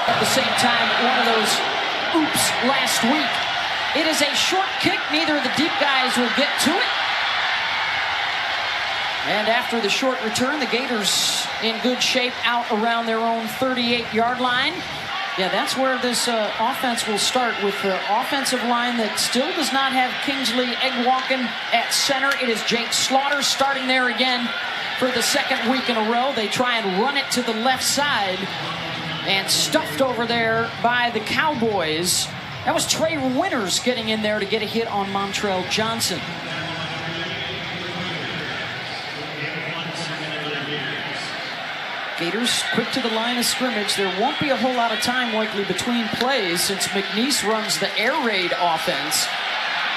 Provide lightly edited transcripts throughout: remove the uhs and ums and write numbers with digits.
At the same time, one of those oops last week. It is a short kick. Neither of the deep guys will get to it. And after the short return, the Gators in good shape out around their own 38-yard line. Yeah, that's where this offense will start, with the offensive line that still does not have Kingsley Eggwalkin at center. It is Jake Slaughter starting there again for the second week in a row. They try and run it to the left side, and stuffed over there by the Cowboys. That was Trey Winters getting in there to get a hit on Montrell Johnson. Gators quick to the line of scrimmage. There won't be a whole lot of time likely between plays since McNeese runs the air raid offense.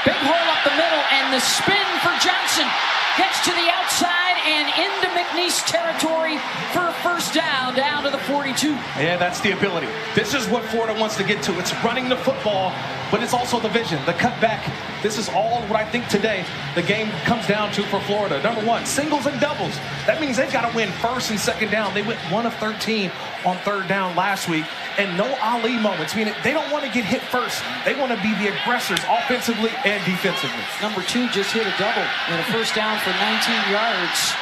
Big hole up the middle, and the spin for Johnson. Gets to the outside and into McNeese territory for a first down to the 42. Yeah, that's the ability. This is what Florida wants to get to. It's running the football, but it's also the vision, the cutback. This is all what I think today the game comes down to for Florida. Number one, singles and doubles. That means they've got to win first and second down. They went 1 of 13 on third down last week, and no Ali moments, meaning they don't want to get hit first. They want to be the aggressors offensively and defensively. Number two just hit a double and a first down for 19 yards.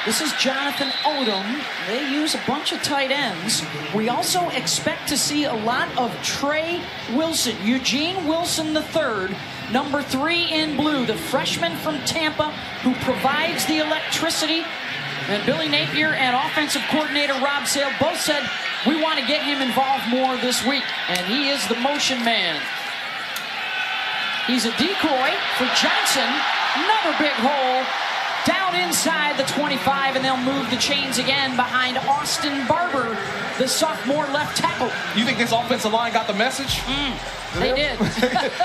This is Jonathan Odom. They use a bunch of tight ends. We also expect to see a lot of Trey Wilson, Eugene Wilson III, number 3 in blue, the freshman from Tampa who provides the electricity. And Billy Napier and offensive coordinator Rob Sale both said, we want to get him involved more this week. And he is the motion man. He's a decoy for Johnson. Another big hole down inside the 25, and they'll move the chains again behind Austin Barber, the sophomore left tackle. You think this offensive line got the message? They did.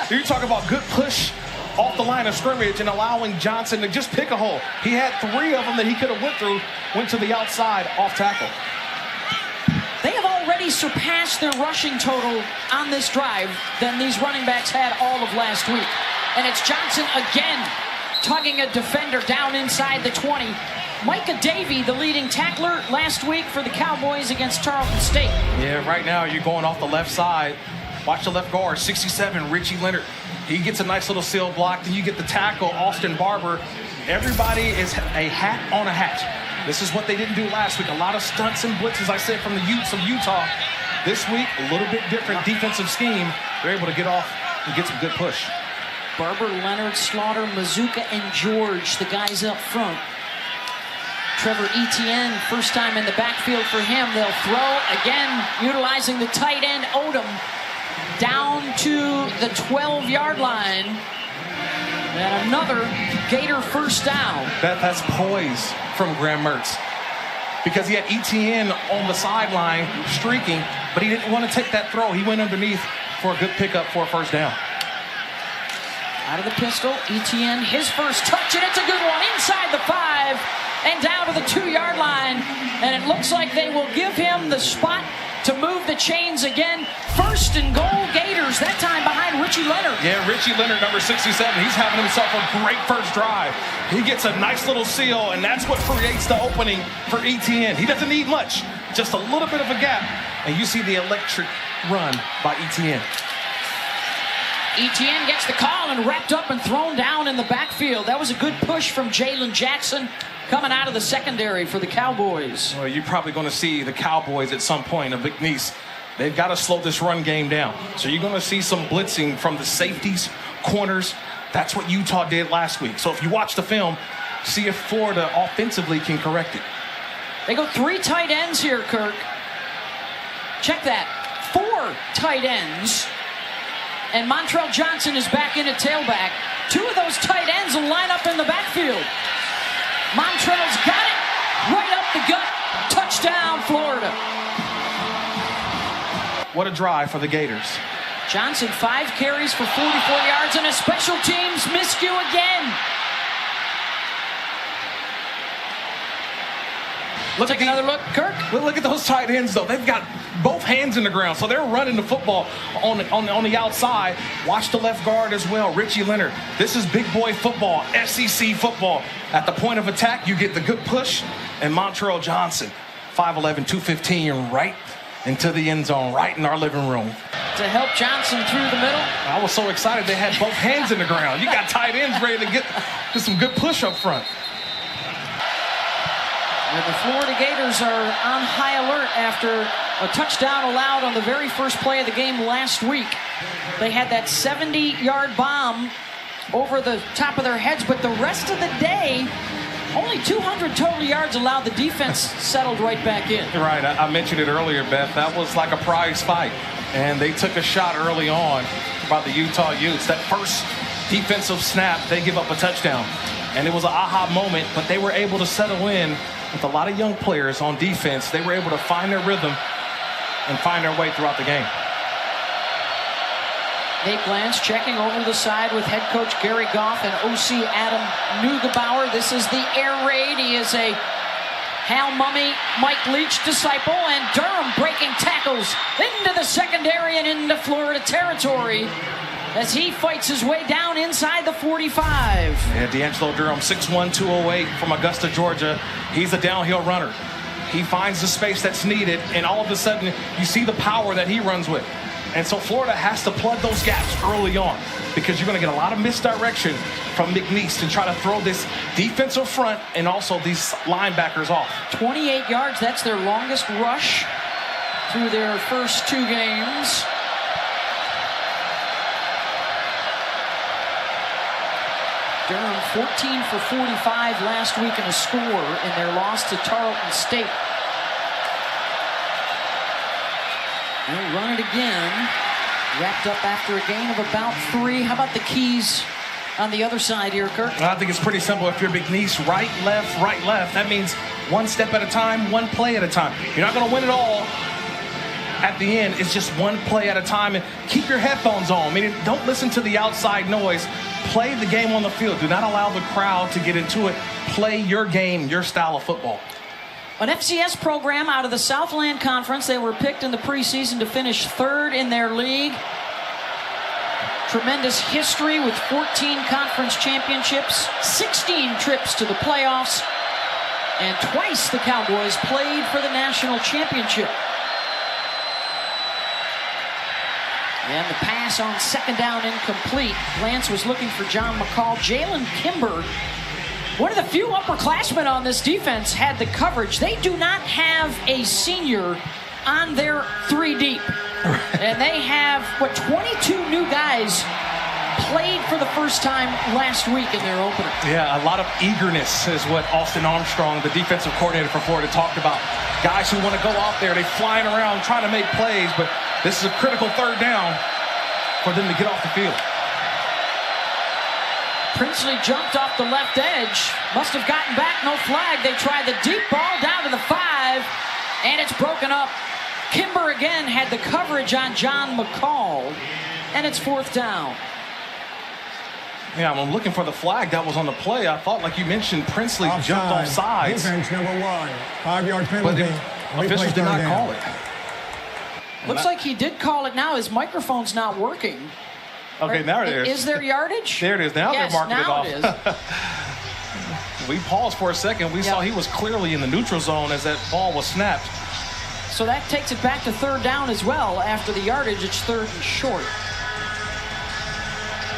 You're talking about good push off the line of scrimmage and allowing Johnson to just pick a hole. He had 3 of them that he could have went through, went to the outside off tackle. They have already surpassed their rushing total on this drive than these running backs had all of last week. And it's Johnson again, tugging a defender down inside the 20. Micah Davey, the leading tackler last week for the Cowboys against Tarleton State. Yeah, right now you're going off the left side. Watch the left guard, 67, Richie Leonard. He gets a nice little seal block. Then you get the tackle, Austin Barber. Everybody is a hat on a hat. This is what they didn't do last week. A lot of stunts and blitzes, I said, from the Utes of Utah. This week, a little bit different defensive scheme. They're able to get off and get some good push. Barber, Leonard, Slaughter, Mazuka, and George, the guys up front. Trevor Etienne, first time in the backfield for him. They'll throw again, utilizing the tight end, Odom, down to the 12-yard line. And another Gator first down. That's Poise from Graham Mertz. Because he had Etienne on the sideline streaking, but he didn't want to take that throw. He went underneath for a good pickup for a first down. Out of the pistol, Etienne, his first touch, and it's a good one inside the 5 and down to the 2-yard line. And it looks like they will give him the spot to move the chains again. First and goal, Gators, that time behind Richie Leonard. Yeah, Richie Leonard, number 67. He's having himself a great first drive. He gets a nice little seal, and that's what creates the opening for Etienne. He doesn't need much, just a little bit of a gap. And you see the electric run by Etienne. Etienne gets the call and wrapped up and thrown down in the backfield. That was a good push from Jalen Jackson coming out of the secondary for the Cowboys. Well, you're probably going to see the Cowboys at some point of McNeese. They've got to slow this run game down. So you're going to see some blitzing from the safeties, corners. That's what Utah did last week. So if you watch the film, see if Florida offensively can correct it. They go 3 tight ends here, Kirk. Check that. 4 tight ends. And Montrell Johnson is back in at tailback. 2 of those tight ends will line up in the backfield. Montrell's got it right up the gut. Touchdown, Florida. What a drive for the Gators. Johnson, 5 carries for 44 yards and a special teams miscue again. Take another look, Kirk. Look at those tight ends, though. They've got both hands in the ground, so they're running the football on the outside. Watch the left guard as well, Richie Leonard. This is big boy football, SEC football. At the point of attack, you get the good push, and Montrell Johnson, 5'11", 215, right into the end zone, right in our living room. To help Johnson through the middle. I was so excited they had both hands in the ground. You got tight ends ready to get some good push up front. And the Florida Gators are on high alert after a touchdown allowed on the very first play of the game last week. They had that 70-yard bomb over the top of their heads, but the rest of the day, only 200 total yards allowed. The defense settled right back in. Right, I mentioned it earlier, Beth. That was like a prize fight. And they took a shot early on about the Utah Utes. That first defensive snap, they give up a touchdown. And it was an aha moment, but they were able to settle in with a lot of young players on defense. They were able to find their rhythm and find their way throughout the game. Nate Blanche checking over the side with head coach Gary Goff and OC Adam Neugebauer. This is the air raid. He is a Hal Mummy, Mike Leach disciple, and Durham breaking tackles into the secondary and into Florida territory as he fights his way down inside the 45. Yeah, D'Angelo Durham, 6'1", 208 from Augusta, Georgia. He's a downhill runner. He finds the space that's needed, and all of a sudden, you see the power that he runs with. And so Florida has to plug those gaps early on because you're going to get a lot of misdirection from McNeese to try to throw this defensive front and also these linebackers off. 28 yards, that's their longest rush through their first two games. Durham 14 for 45 last week in a score in their loss to Tarleton State. They'll run it again. Wrapped up after a gain of about 3. How about the keys on the other side here, Kirk? I think it's pretty simple. If you're McNeese, right, left, that means one step at a time, one play at a time. You're not going to win it all at the end. It's just one play at a time. And keep your headphones on. Meaning, don't listen to the outside noise. Play the game on the field. Do not allow the crowd to get into it. Play your game, your style of football. An FCS program out of the Southland Conference. They were picked in the preseason to finish 3rd in their league. Tremendous history with 14 conference championships, 16 trips to the playoffs, and twice the Cowboys played for the national championship. And the pass on second down incomplete. Lance was looking for John McCall. Jalen Kimber, one of the few upperclassmen on this defense, had the coverage. They do not have a senior on their 3 deep. And they have, 22 new guys played for the first time last week in their opener. Yeah, a lot of eagerness is what Austin Armstrong, the defensive coordinator for Florida, talked about. Guys who want to go out there, they're flying around trying to make plays, but this is a critical 3rd down for them to get off the field. Princely jumped off the left edge. Must have gotten back, no flag. They tried the deep ball down to the 5, and it's broken up. Kimber again had the coverage on John McCall, and it's 4th down. Yeah, I'm looking for the flag that was on the play. I thought, like you mentioned, Princely jumped off sides. Defense number 1, 5-yard penalty. But officials did not call it. Looks like he did call it now. His microphone's not working. Okay, now it is. Is there yardage? There it is. Now yes, they're marking now it off. It is. We paused for a second. We saw he was clearly in the neutral zone as that ball was snapped. So that takes it back to 3rd down as well. After the yardage, it's 3rd and short.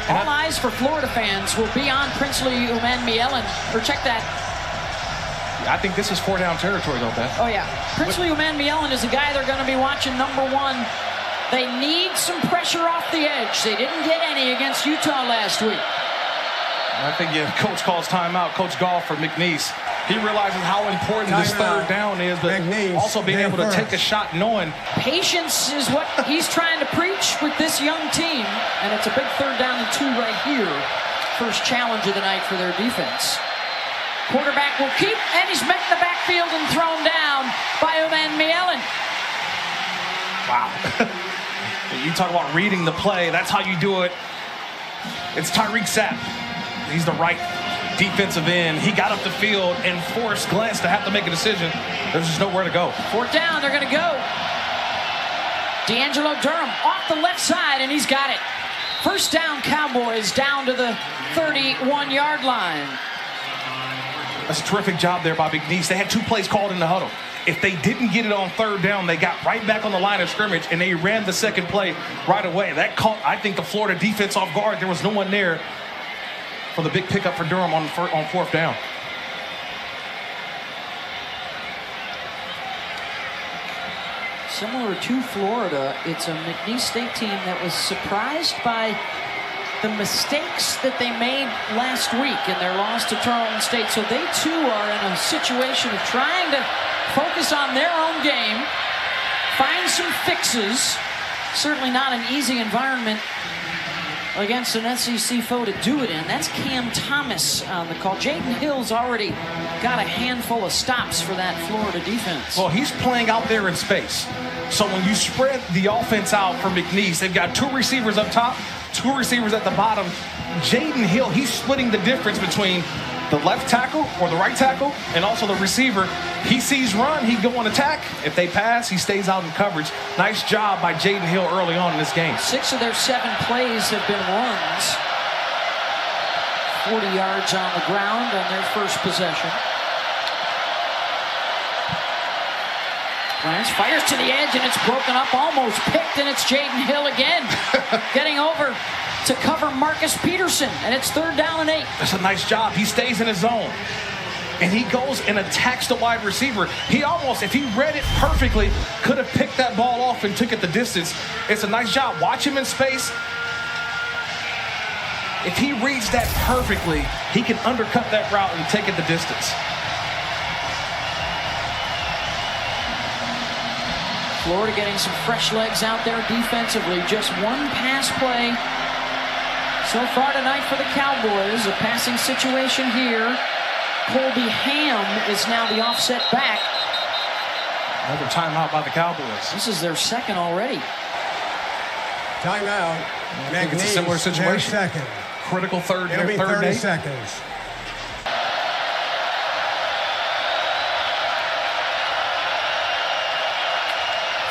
All eyes for Florida fans will be on Princely Umanmielen. Or check that. I think this is 4 down territory, though, Beth. Oh, yeah. Princely Umanmielen is the guy they're going to be watching, number 1. They need some pressure off the edge. They didn't get any against Utah last week. I think Coach calls timeout. Coach Goff for McNeese. He realizes how important this 3rd down is, but also being able to take a shot knowing. Patience is what he's trying to preach with this young team, and it's a big 3rd down and 2 right here. First challenge of the night for their defense. Quarterback will keep, and he's met in the backfield and thrown down by Umanmielen. Wow. You talk about reading the play. That's how you do it. It's Tyreek Sapp. He's the right defensive end. He got up the field and forced Glantz to have to make a decision. There's just nowhere to go. 4th down, they're going to go. D'Angelo Durham off the left side, and he's got it. First down, Cowboys down to the 31-yard line. That's a terrific job there by McNeese. They had 2 plays called in the huddle. If they didn't get it on third down, they got right back on the line of scrimmage, and they ran the second play right away. That caught, I think, the Florida defense off guard. There was no one there for the big pickup for Durham on fourth down. Similar to Florida, it's a McNeese State team that was surprised by the mistakes that they made last week in their loss to Tarleton State. So they too are in a situation of trying to focus on their own game, find some fixes. Certainly not an easy environment against an SEC foe to do it in. That's Cam Thomas on the call. Jaden Hill's already got a handful of stops for that Florida defense. Well, he's playing out there in space. So when you spread the offense out for McNeese, they've got 2 receivers up top, 2 receivers at the bottom. Jaden Hill, he's splitting the difference between the left tackle or the right tackle and also the receiver. He sees run, he go on attack. If they pass, he stays out in coverage. Nice job by Jaden Hill early on in this game. 6 of their 7 plays have been runs. 40 yards on the ground on their first possession. Lance fires to the edge, and it's broken up, almost picked, and it's Jaden Hill again. Getting over to cover Marcus Peterson, and it's 3rd down and 8. That's a nice job. He stays in his zone, and he goes and attacks the wide receiver. He almost, if he read it perfectly, could have picked that ball off and took it the distance. It's a nice job. Watch him in space. If he reads that perfectly, he can undercut that route and take it the distance. Florida getting some fresh legs out there defensively. Just 1 pass play so far tonight for the Cowboys. A passing situation here. Colby Ham is now the offset back. Another timeout by the Cowboys. This is their 2nd already. Timeout. I think it's a similar situation. Second. Critical third It'll be third 30 day. seconds.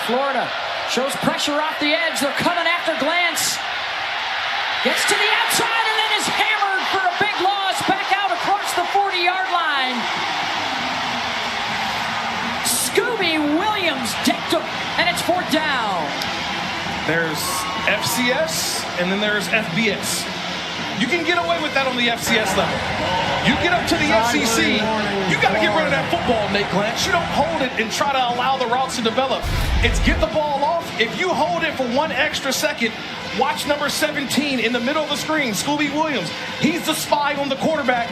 Florida shows pressure off the edge. They're coming after Glantz. Gets to the outside and then is hammered for a big loss back out across the 40-yard line. Scooby Williams decked him, and it's 4th down. There's FCS, and then there's FBS. You can get away with that on the FCS level. You get up to the SEC, you got to get rid of that football, Nate Glantz. You don't hold it and try to allow the routes to develop. It's get the ball off. If you hold it for 1 extra second, watch number 17 in the middle of the screen, Scooby Williams. He's the spy on the quarterback.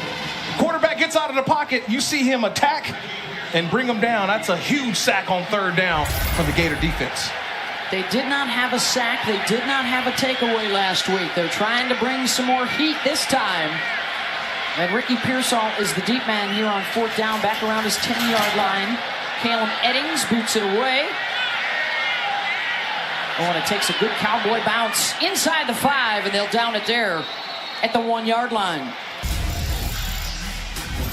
Quarterback gets out of the pocket. You see him attack and bring him down. That's a huge sack on 3rd down for the Gator defense. They did not have a sack. They did not have a takeaway last week. They're trying to bring some more heat this time. And Ricky Pearsall is the deep man here on 4th down, back around his 10-yard line. Caleb Eddings boots it away. Oh, and it takes a good Cowboy bounce inside the 5, and they'll down it there at the 1-yard line.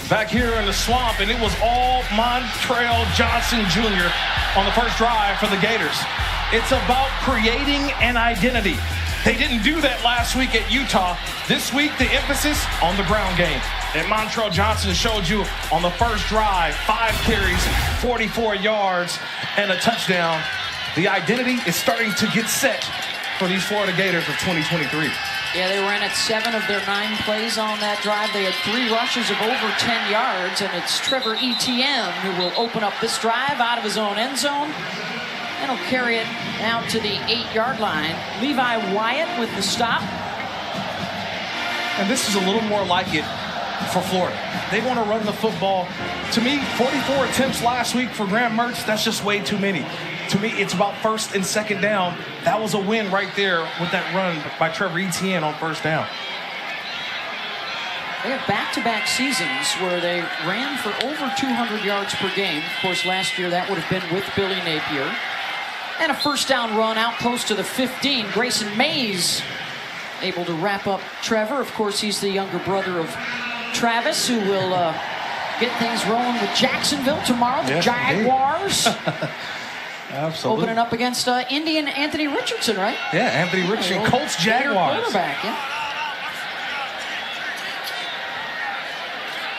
Back here in the swamp, and it was all Montrell Johnson Jr. on the first drive for the Gators. It's about creating an identity. They didn't do that last week at Utah. This week, the emphasis on the ground game. And Montrell Johnson showed you on the first drive, 5 carries, 44 yards, and a touchdown. The identity is starting to get set for these Florida Gators of 2023. Yeah, they ran at 7 of their 9 plays on that drive. They had 3 rushes of over 10 yards, and it's Trevor Etienne who will open up this drive out of his own end zone. And he'll carry it out to the 8-yard line. Levi Wyatt with the stop. And this is a little more like it for Florida. They want to run the football. To me, 44 attempts last week for Graham Mertz, that's just way too many. To me, it's about 1st and 2nd down. That was a win right there with that run by Trevor Etienne on 1st down. They have back-to-back seasons where they ran for over 200 yards per game. Of course, last year that would have been with Billy Napier. And a 1st down run out close to the 15. Grayson Mays able to wrap up Trevor. Of course, he's the younger brother of Travis, who will get things rolling with Jacksonville tomorrow. The Jaguars. Absolutely. Opening up against Indian Anthony Richardson, right? Yeah, Anthony Richardson, Colts Jaguars. Quarterback, yeah.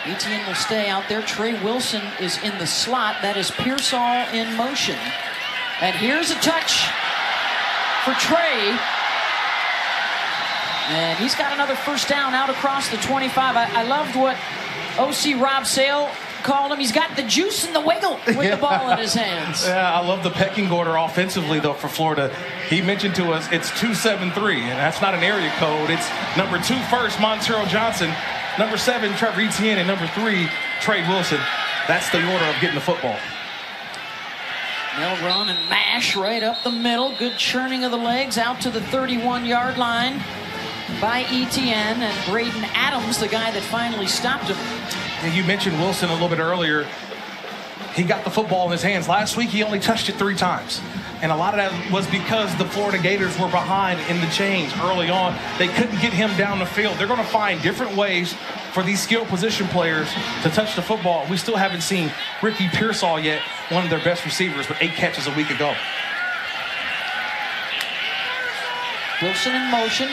Etienne will stay out there. Trey Wilson is in the slot. That is Pearsall in motion. And here's a touch for Trey. And he's got another first down out across the 25. I loved what OC Rob Sale called him. He's got the juice and the wiggle with the ball in his hands. Yeah, I love the pecking order offensively, though, for Florida. He mentioned to us it's 2-7-3, and that's not an area code. It's number 2 first, Montero Johnson, number 7, Trevor Etienne, and number 3, Trey Wilson. That's the order of getting the football. They'll run and mash right up the middle. Good churning of the legs out to the 31-yard line by Etienne, and Braden Adams, the guy that finally stopped him. And you mentioned Wilson a little bit earlier. He got the football in his hands. Last week, he only touched it 3 times. And a lot of that was because the Florida Gators were behind in the chains early on. They couldn't get him down the field. They're going to find different ways for these skill position players to touch the football. We still haven't seen Ricky Pearsall yet, one of their best receivers, with 8 catches a week ago. Wilson in motion.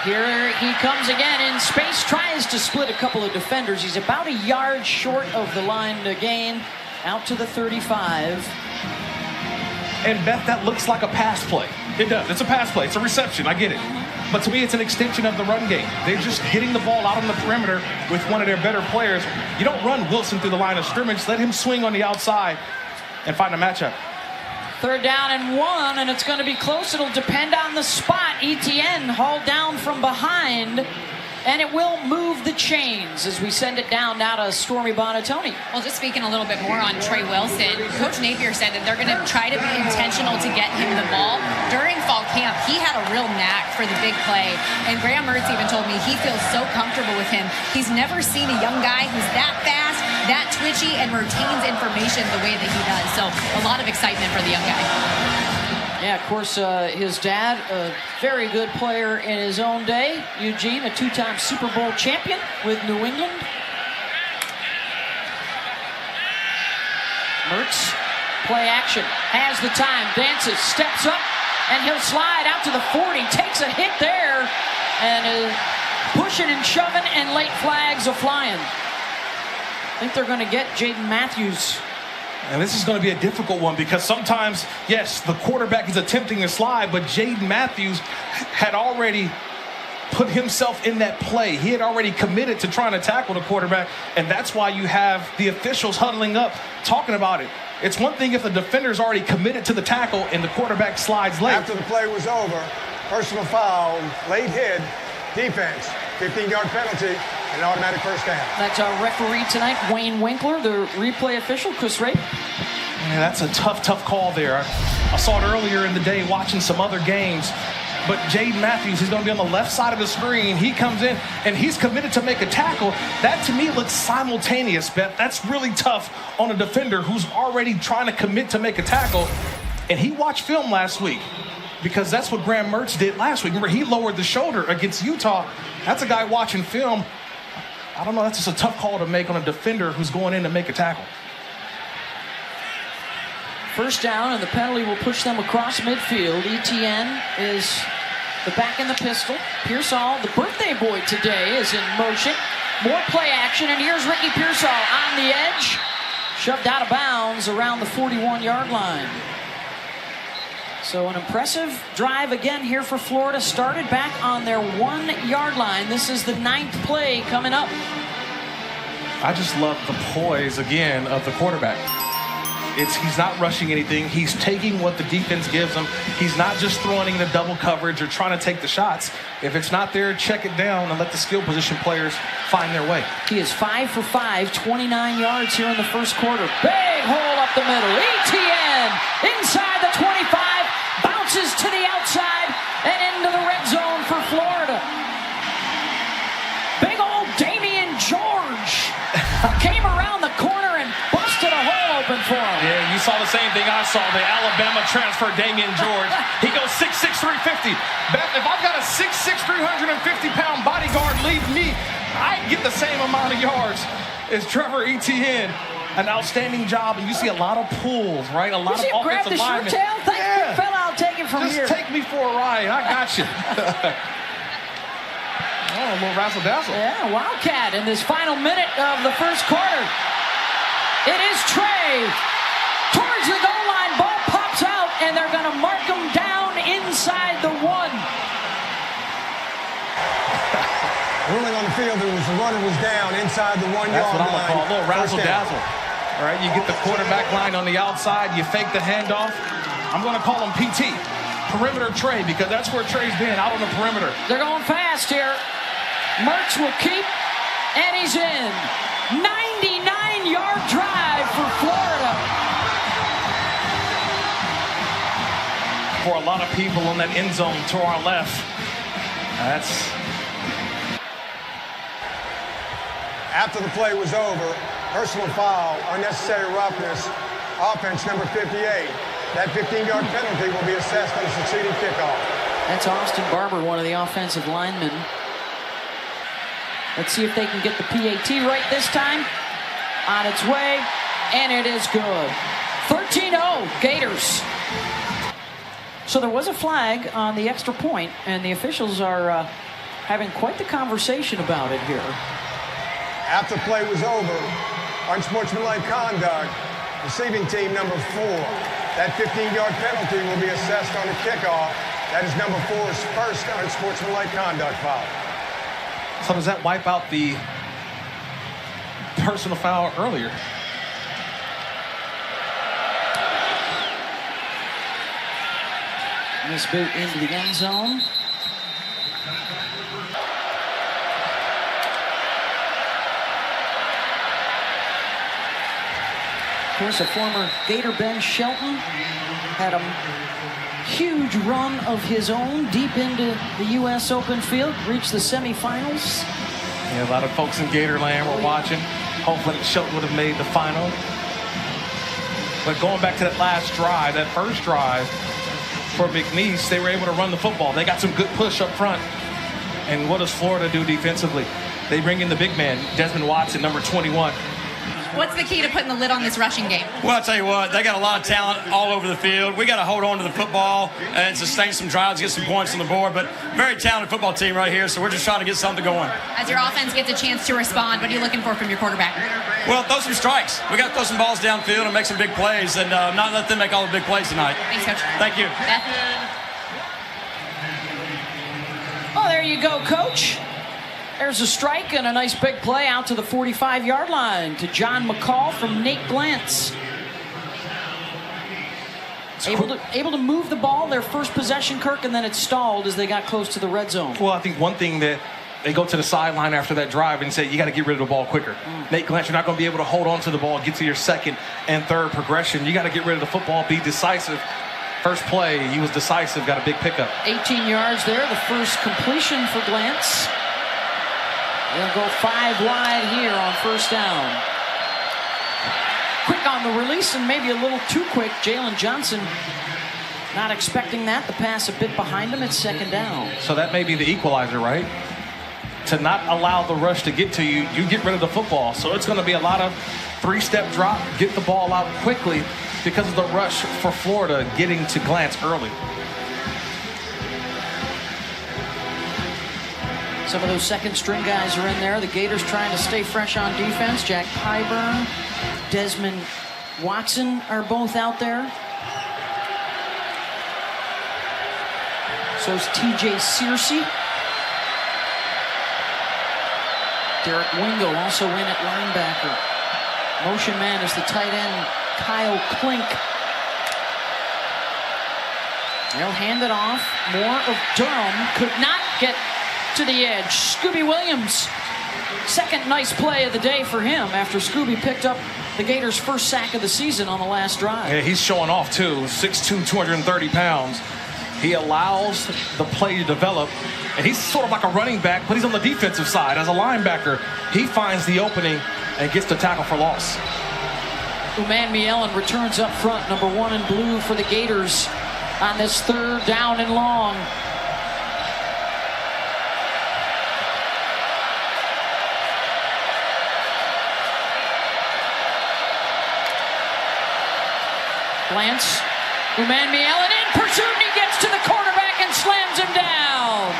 Here he comes again in space, tries to split a couple of defenders. He's about a yard short of the line to gain, out to the 35. And Beth, that looks like a pass play. It does. It's a pass play. It's a reception. I get it. But to me, it's an extension of the run game. They're just getting the ball out on the perimeter with one of their better players. You don't run Wilson through the line of scrimmage. Let him swing on the outside and find a matchup. 3rd down and 1, and it's going to be close. It'll depend on the spot. Etienne hauled down from behind, and it will move the chains as we send it down now to Stormy Bonatoni. Well, just speaking a little bit more on Trey Wilson, Coach Napier said that they're going to try to be intentional to get him the ball. During fall camp, he had a real knack for the big play, and Graham Mertz even told me he feels so comfortable with him. He's never seen a young guy who's that fast, that twitchy, and retains information the way that he does. So a lot of excitement for the young guy. Yeah, of course, his dad, a very good player in his own day. Eugene, a 2-time Super Bowl champion with New England. Mertz, play action, has the time, dances, steps up, and he'll slide out to the 40, takes a hit there, and is pushing and shoving, and late flags are flying. I think they're going to get Jaden Matthews. And this is going to be a difficult one because sometimes, yes, the quarterback is attempting to slide, but Jaden Matthews had already put himself in that play. He had already committed to trying to tackle the quarterback, and that's why you have the officials huddling up, talking about it. It's one thing if the defender's already committed to the tackle and the quarterback slides late. After the play was over, personal foul, late hit, defense, 15-yard penalty, and automatic first down. That's our referee tonight, Wayne Winkler, the replay official, Chris Rape. Man, that's a tough call there. I saw it earlier in the day watching some other games, but Jaden Matthews is going to be on the left side of the screen. He comes in, and he's committed to make a tackle. That, to me, looks simultaneous, Beth. That's really tough on a defender who's already trying to commit to make a tackle, and he watched film last week because that's what Graham Mertz did last week. Remember, he lowered the shoulder against Utah. That's a guy watching film. I don't know, that's just a tough call to make on a defender who's going in to make a tackle. First down, and the penalty will push them across midfield. Etienne is the back in the pistol. Pearsall, the birthday boy today, is in motion. More play action, and here's Ricky Pearsall on the edge. Shoved out of bounds around the 41-yard line. So an impressive drive again here for Florida. Started back on their 1-yard line. This is the 9th play coming up. I just love the poise again of the quarterback. He's not rushing anything. He's taking what the defense gives him. He's not just throwing into double coverage or trying to take the shots. If it's not there, check it down and let the skill position players find their way. He is 5 for 5, 29 yards here in the first quarter. Big hole up the middle. Etienne inside the 25, bounces to the outside and into the red zone for Florida. Big old Damian George came around the corner and busted a hole open for him. Yeah, you saw the same thing I saw. The Alabama transfer, Damian George. He goes 6'6", 350. Beth, if I've got a 6'6", 350-pound bodyguard lead me, I get the same amount of yards as Trevor Etienne. An outstanding job, and you see a lot of pulls, right? A lot of offensive linemen. Grab the shirt tail? Thanks, big fella. I'll take it from Just here. take me for a ride. I got you. Oh, a little razzle-dazzle. Yeah, Wildcat in this final minute of the first quarter. It is Trey towards the goal line. Ball pops out, and they're going to mark him down inside the 1. Ruling on the field, the runner was down inside the 1 yard line. That's what I'm going to call a little razzle-dazzle. All right, you get the quarterback line on the outside, you fake the handoff. I'm going to call him PT, perimeter Trey, because that's where Trey's been, out on the perimeter. They're going fast here. Mertz will keep, and he's in. 99-yard drive for Florida. For a lot of people in that end zone to our left, that's... After the play was over, personal foul, unnecessary roughness, offense number 58. That 15-yard penalty will be assessed on a succeeding kickoff. That's Austin Barber, one of the offensive linemen. Let's see if they can get the PAT right this time. On its way, and it is good. 13-0, Gators. So there was a flag on the extra point, and the officials are having quite the conversation about it here. After play was over, unsportsmanlike conduct, receiving team number 4. That 15-yard penalty will be assessed on the kickoff. That is number 4's first unsportsmanlike conduct foul. So does that wipe out the personal foul earlier? This boot into the end zone. Of course, a former Gator, Ben Shelton, had a huge run of his own deep into the U.S. Open field, reached the semifinals. Yeah, a lot of folks in Gatorland were watching. Hopefully Shelton would have made the final. But going back to that last drive, that first drive for McNeese, they were able to run the football. They got some good push up front. And what does Florida do defensively? They bring in the big man, Desmond Watson, number 21. What's the key to putting the lid on this rushing game? Well, I'll tell you what, they got a lot of talent all over the field. We got to hold on to the football and sustain some drives, get some points on the board. But very talented football team right here, so we're just trying to get something going. As your offense gets a chance to respond, what are you looking for from your quarterback? Well, throw some strikes. We got to throw some balls downfield and make some big plays, and not let them make all the big plays tonight. Thanks, Coach. Thank you. Beth? Oh, there you go, Coach. There's a strike and a nice big play out to the 45-yard line to John McCall from Nate Glantz. Able to move the ball, their first possession, Kirk, and then it stalled as they got close to the red zone. Well, I think one thing that they go to the sideline after that drive and say, you got to get rid of the ball quicker. Nate Glantz, you're not going to be able to hold on to the ball, get to your second and third progression. You got to get rid of the football, be decisive. First play, he was decisive, got a big pickup. 18 yards there, the first completion for Glantz. They'll go 5 wide here on first down. Quick on the release and maybe a little too quick. Jalen Johnson not expecting that. The pass a bit behind him. It's second down. So that may be the equalizer, right? To not allow the rush to get to you, you get rid of the football. So it's going to be a lot of 3-step drop, get the ball out quickly because of the rush for Florida getting to Glantz early. Some of those second-string guys are in there. The Gators trying to stay fresh on defense. Jack Pyburn, Desmond Watson are both out there. So is TJ Searcy. Derek Wingo also in at linebacker. Motion man is the tight end, Kyle Klink. They'll hand it off. More of Durham. Could not get to the edge. Scooby Williams, second nice play of the day for him after Scooby picked up the Gators' first sack of the season on the last drive. Yeah, he's showing off too. 6'2", 230 pounds. He allows the play to develop, and he's sort of like a running back, but he's on the defensive side. As a linebacker, he finds the opening and gets the tackle for loss. Uman Mielen returns up front, number 1 in blue for the Gators on this third down and long. Glantz, Uman Mielen in pursuit, and he gets to the quarterback and slams him down.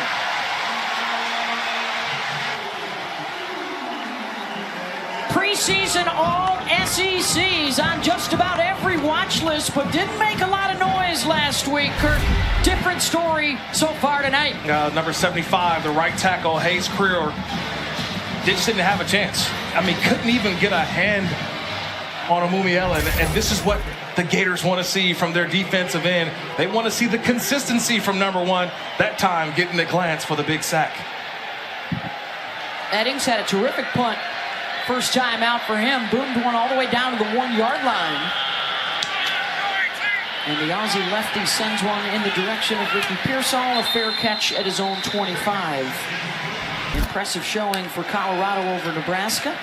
He's on just about every watch list, but didn't make a lot of noise last week. Kurt, different story so far tonight. Number 75, the right tackle, Hayes Creer, just didn't have a chance. I mean, couldn't even get a hand on Amumiela, and this is what the Gators want to see from their defensive end. They want to see the consistency from number 1, that time getting the glance for the big sack. Eddings had a terrific punt. First time out for him. Boomed one all the way down to the 1-yard line. And the Aussie lefty sends one in the direction of Ricky Pearsall. A fair catch at his own 25. Impressive showing for Colorado over Nebraska.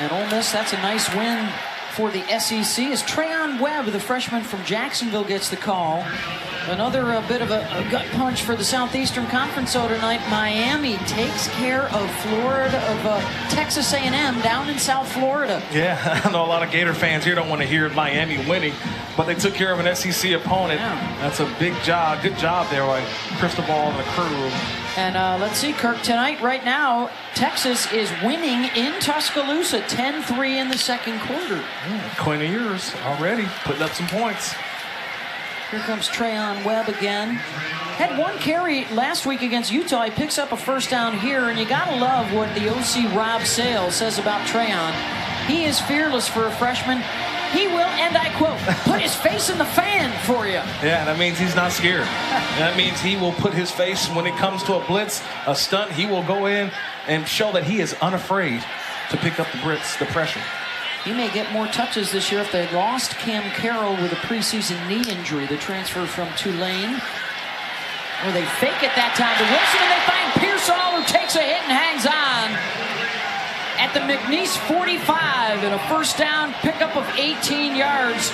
And Ole Miss, that's a nice win for the SEC as Trayon Webb, the freshman from Jacksonville, gets the call. Another bit of a gut punch for the Southeastern Conference. So tonight, Miami takes care of Texas A&M down in South Florida. Yeah, I know a lot of Gator fans here don't want to hear Miami winning, but they took care of an SEC opponent. Yeah. That's a big job. Good job there by Cristobal and the crew. And let's see, Kirk, tonight, right now, Texas is winning in Tuscaloosa, 10-3 in the second quarter. Coin of yours already, putting up some points. Here comes Trayon Webb again. Had one carry last week against Utah. He picks up a first down here, and you got to love what the OC Rob Sales says about Trayon. He is fearless for a freshman. He will, and I quote, put his face in the fan for you. Yeah, that means he's not scared. That means he will put his face when it comes to a blitz, a stunt. He will go in and show that he is unafraid to pick up the pressure. He may get more touches this year if they lost Cam Carroll with a preseason knee injury, the transfer from Tulane. Or they fake it that time to Wilson, and they find Pearsall, who takes a hit and hangs on at the McNeese 45, and a first down pickup of 18 yards.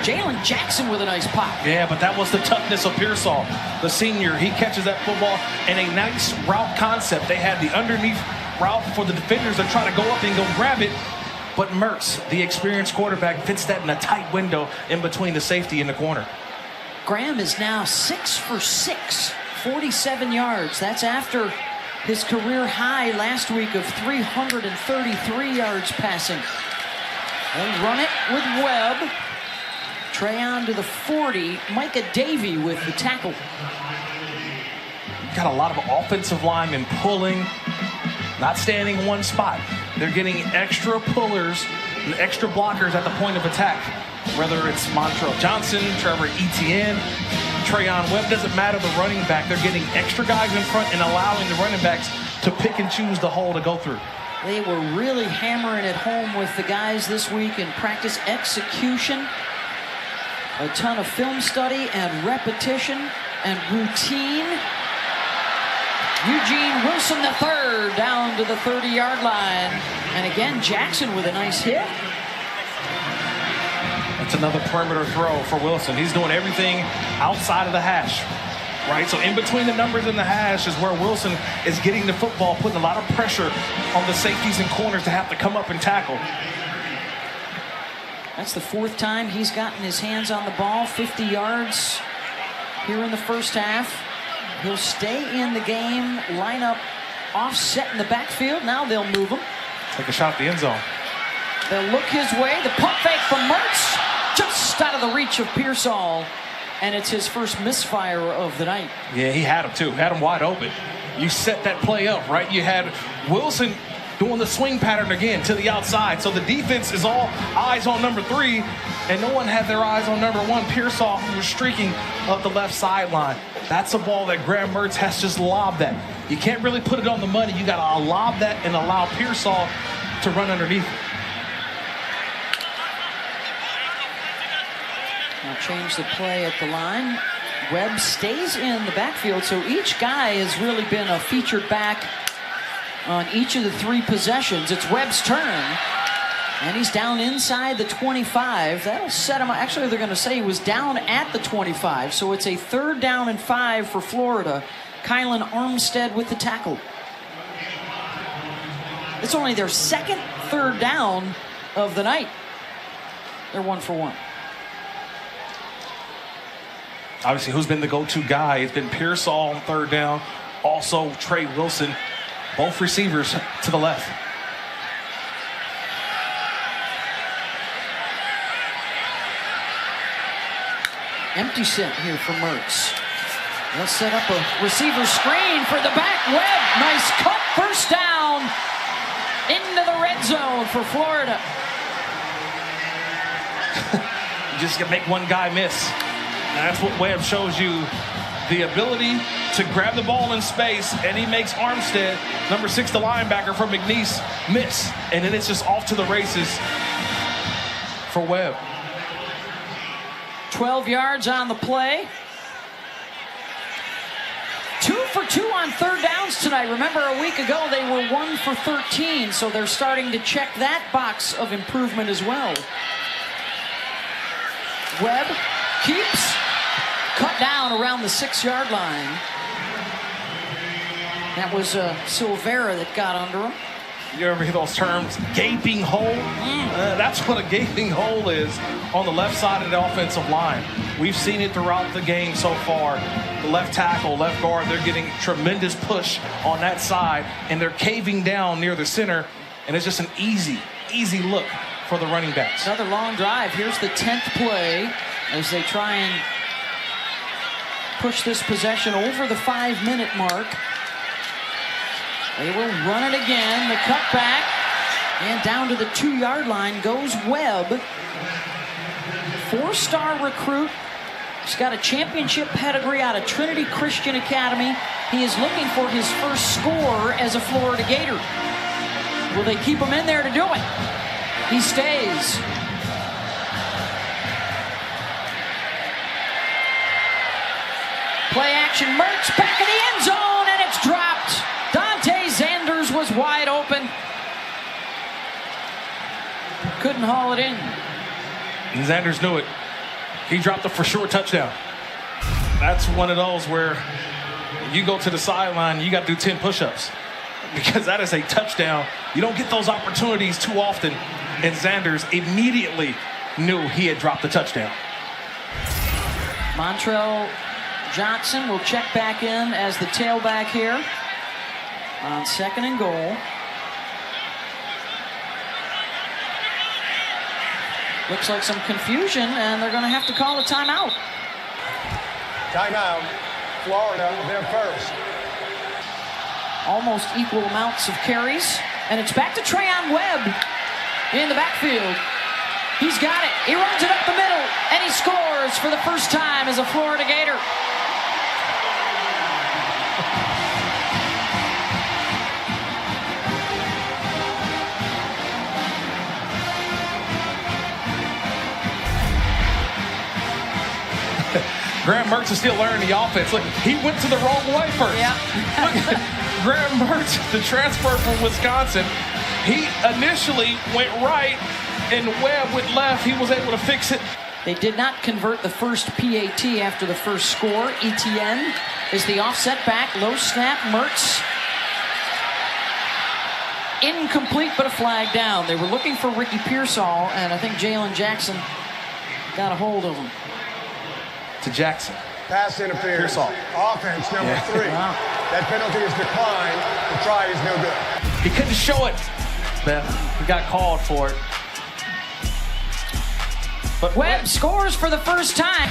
Jalen Jackson with a nice pop. Yeah, but that was the toughness of Pearsall, the senior. He catches that football in a nice route concept. They had the underneath route for the defenders to try to go up and go grab it. But Mertz, the experienced quarterback, fits that in a tight window in between the safety and the corner. Graham is now 6 for 6, 47 yards. That's after his career high last week of 333 yards passing. They run it with Webb. Trayon to the 40. Micah Davey with the tackle. Got a lot of offensive linemen pulling, not standing in one spot. They're getting extra pullers and extra blockers at the point of attack. Whether it's Montrell Johnson, Trevor Etienne, Trayon Webb, doesn't matter the running back. They're getting extra guys in front and allowing the running backs to pick and choose the hole to go through. They were really hammering it home with the guys this week in practice execution. A ton of film study and repetition and routine. Eugene Wilson III down to the 30-yard line. And again, Jackson with a nice hit. That's another perimeter throw for Wilson. He's doing everything outside of the hash, right? So in between the numbers and the hash is where Wilson is getting the football, putting a lot of pressure on the safeties and corners to have to come up and tackle. That's the 4th time he's gotten his hands on the ball, 50 yards here in the first half. He'll stay in the game, line up offset in the backfield. Now they'll move him. Take a shot at the end zone. They'll look his way. The pump fake from Mertz, just out of the reach of Pearsall. And it's his first misfire of the night. Yeah, he had him too. Had him wide open. You set that play up, right? You had Wilson doing the swing pattern again to the outside. So the defense is all eyes on number 3, and no one had their eyes on number 1, Pearsall, who was streaking up the left sideline. That's a ball that Graham Mertz has just lobbed that. You can't really put it on the money. You got to lob that and allow Pearsall to run underneath. Now change the play at the line. Webb stays in the backfield, so each guy has really been a featured back on each of the 3 possessions. It's Webb's turn, and he's down inside the 25. That'll set him. Actually, they're going to say he was down at the 25, so it's a 3rd down and 5 for Florida. Kylan Armstead with the tackle. It's only their 2nd 3rd down of the night. They're 1 for 1. Obviously, who's been the go-to guy? It's been Pearsall on 3rd down. Also, Trey Wilson. Both receivers to the left. Empty set here for Mertz. They'll set up a receiver screen for the back. Webb, nice cut, first down into the red zone for Florida. You just can make one guy miss. And that's what Webb shows you, the ability to grab the ball in space, and he makes Armstead, number 6, the linebacker from McNeese, miss. And then it's just off to the races for Webb. 12 yards on the play. 2 for 2 on third downs tonight. Remember, a week ago they were 1 for 13, so they're starting to check that box of improvement as well. Webb keeps, cut down around the 6-yard line. That was Silvera that got under him. You ever hear those terms, gaping hole? That's what a gaping hole is on the left side of the offensive line. We've seen it throughout the game so far. The left tackle, left guard, they're getting tremendous push on that side, and they're caving down near the center, and it's just an easy look for the running backs. Another long drive. Here's the 10th play as they try and push this possession over the 5-minute mark. They will run it again. The cutback. And down to the 2-yard line goes Webb. 4-star recruit. He's got a championship pedigree out of Trinity Christian Academy. He is looking for his first score as a Florida Gator. Will they keep him in there to do it? He stays. Play action. Mertz back in the end zone, and it's dropped. Dante Zanders was wide open. Couldn't haul it in. And Zanders knew it. He dropped a for sure touchdown. That's one of those where you go to the sideline, you got to do 10 push-ups because that is a touchdown. You don't get those opportunities too often. And Zanders immediately knew he had dropped the touchdown. Montrell Johnson will check back in as the tailback here on 2nd and goal. Looks like some confusion, and they're going to have to call a timeout. Timeout. Florida, they're first. Almost equal amounts of carries, and it's back to Trayon Webb in the backfield. He's got it. He runs it up the middle, and he scores for the first time as a Florida Gator. Graham Mertz is still learning the offense. Look, he went to the wrong way first. Yeah. Look at Graham Mertz, the transfer from Wisconsin. He initially went right, and Webb went left. He was able to fix it. They did not convert the first PAT after the first score. Etienne is the offset back. Low snap. Mertz. Incomplete, but a flag down. They were looking for Ricky Pearsall, and I think Jalen Jackson got a hold of him. To Jackson. Pass interference. Pearsall. Offense number 3. Wow. That penalty is declined. The try is no good. He couldn't show it, Beth. He got called for it. But Webb scores for the first time.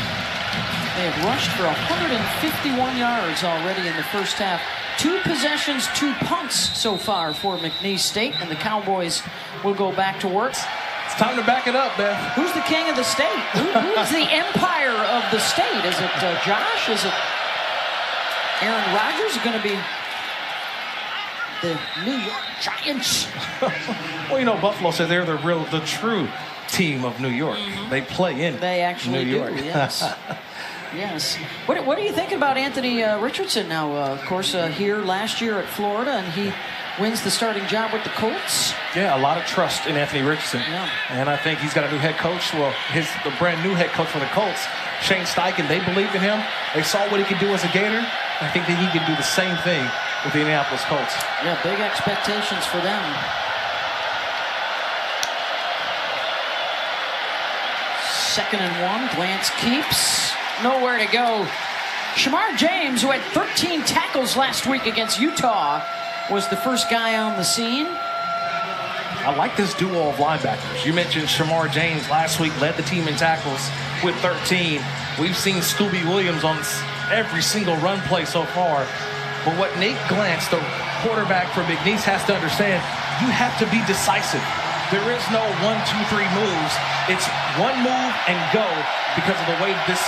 They have rushed for 151 yards already in the first half. 2 possessions, 2 punts so far for McNeese State, and the Cowboys will go back to work. it's time to back it up, Beth. Who's the king of the state? Who's the empire of the state? Is it Josh? Is it Aaron Rodgers? Is it going to be the New York Giants? Well, you know, Buffalo said they're the true team of New York. Mm-hmm. They play in They actually New York. do, yes. Yes. What are you thinking about Anthony Richardson now? Of course, here last year at Florida, and he wins the starting job with the Colts. Yeah, a lot of trust in Anthony Richardson. Yeah. And I think he's got a new head coach. Well, the brand new head coach for the Colts, Shane Steichen, they believe in him. They saw what he could do as a Gator. I think that he can do the same thing with the Indianapolis Colts. Yeah, big expectations for them. Second and 1. Lance keeps. Nowhere to go. Shamar James, who had 13 tackles last week against Utah, was the first guy on the scene. I like this duo of linebackers. You mentioned Shamar James last week led the team in tackles with 13. We've seen Scooby Williams on every single run play so far. But what Nate Glantz, the quarterback for McNeese, has to understand, you have to be decisive. There is no 1, 2, 3 moves. It's one move and go because of the way this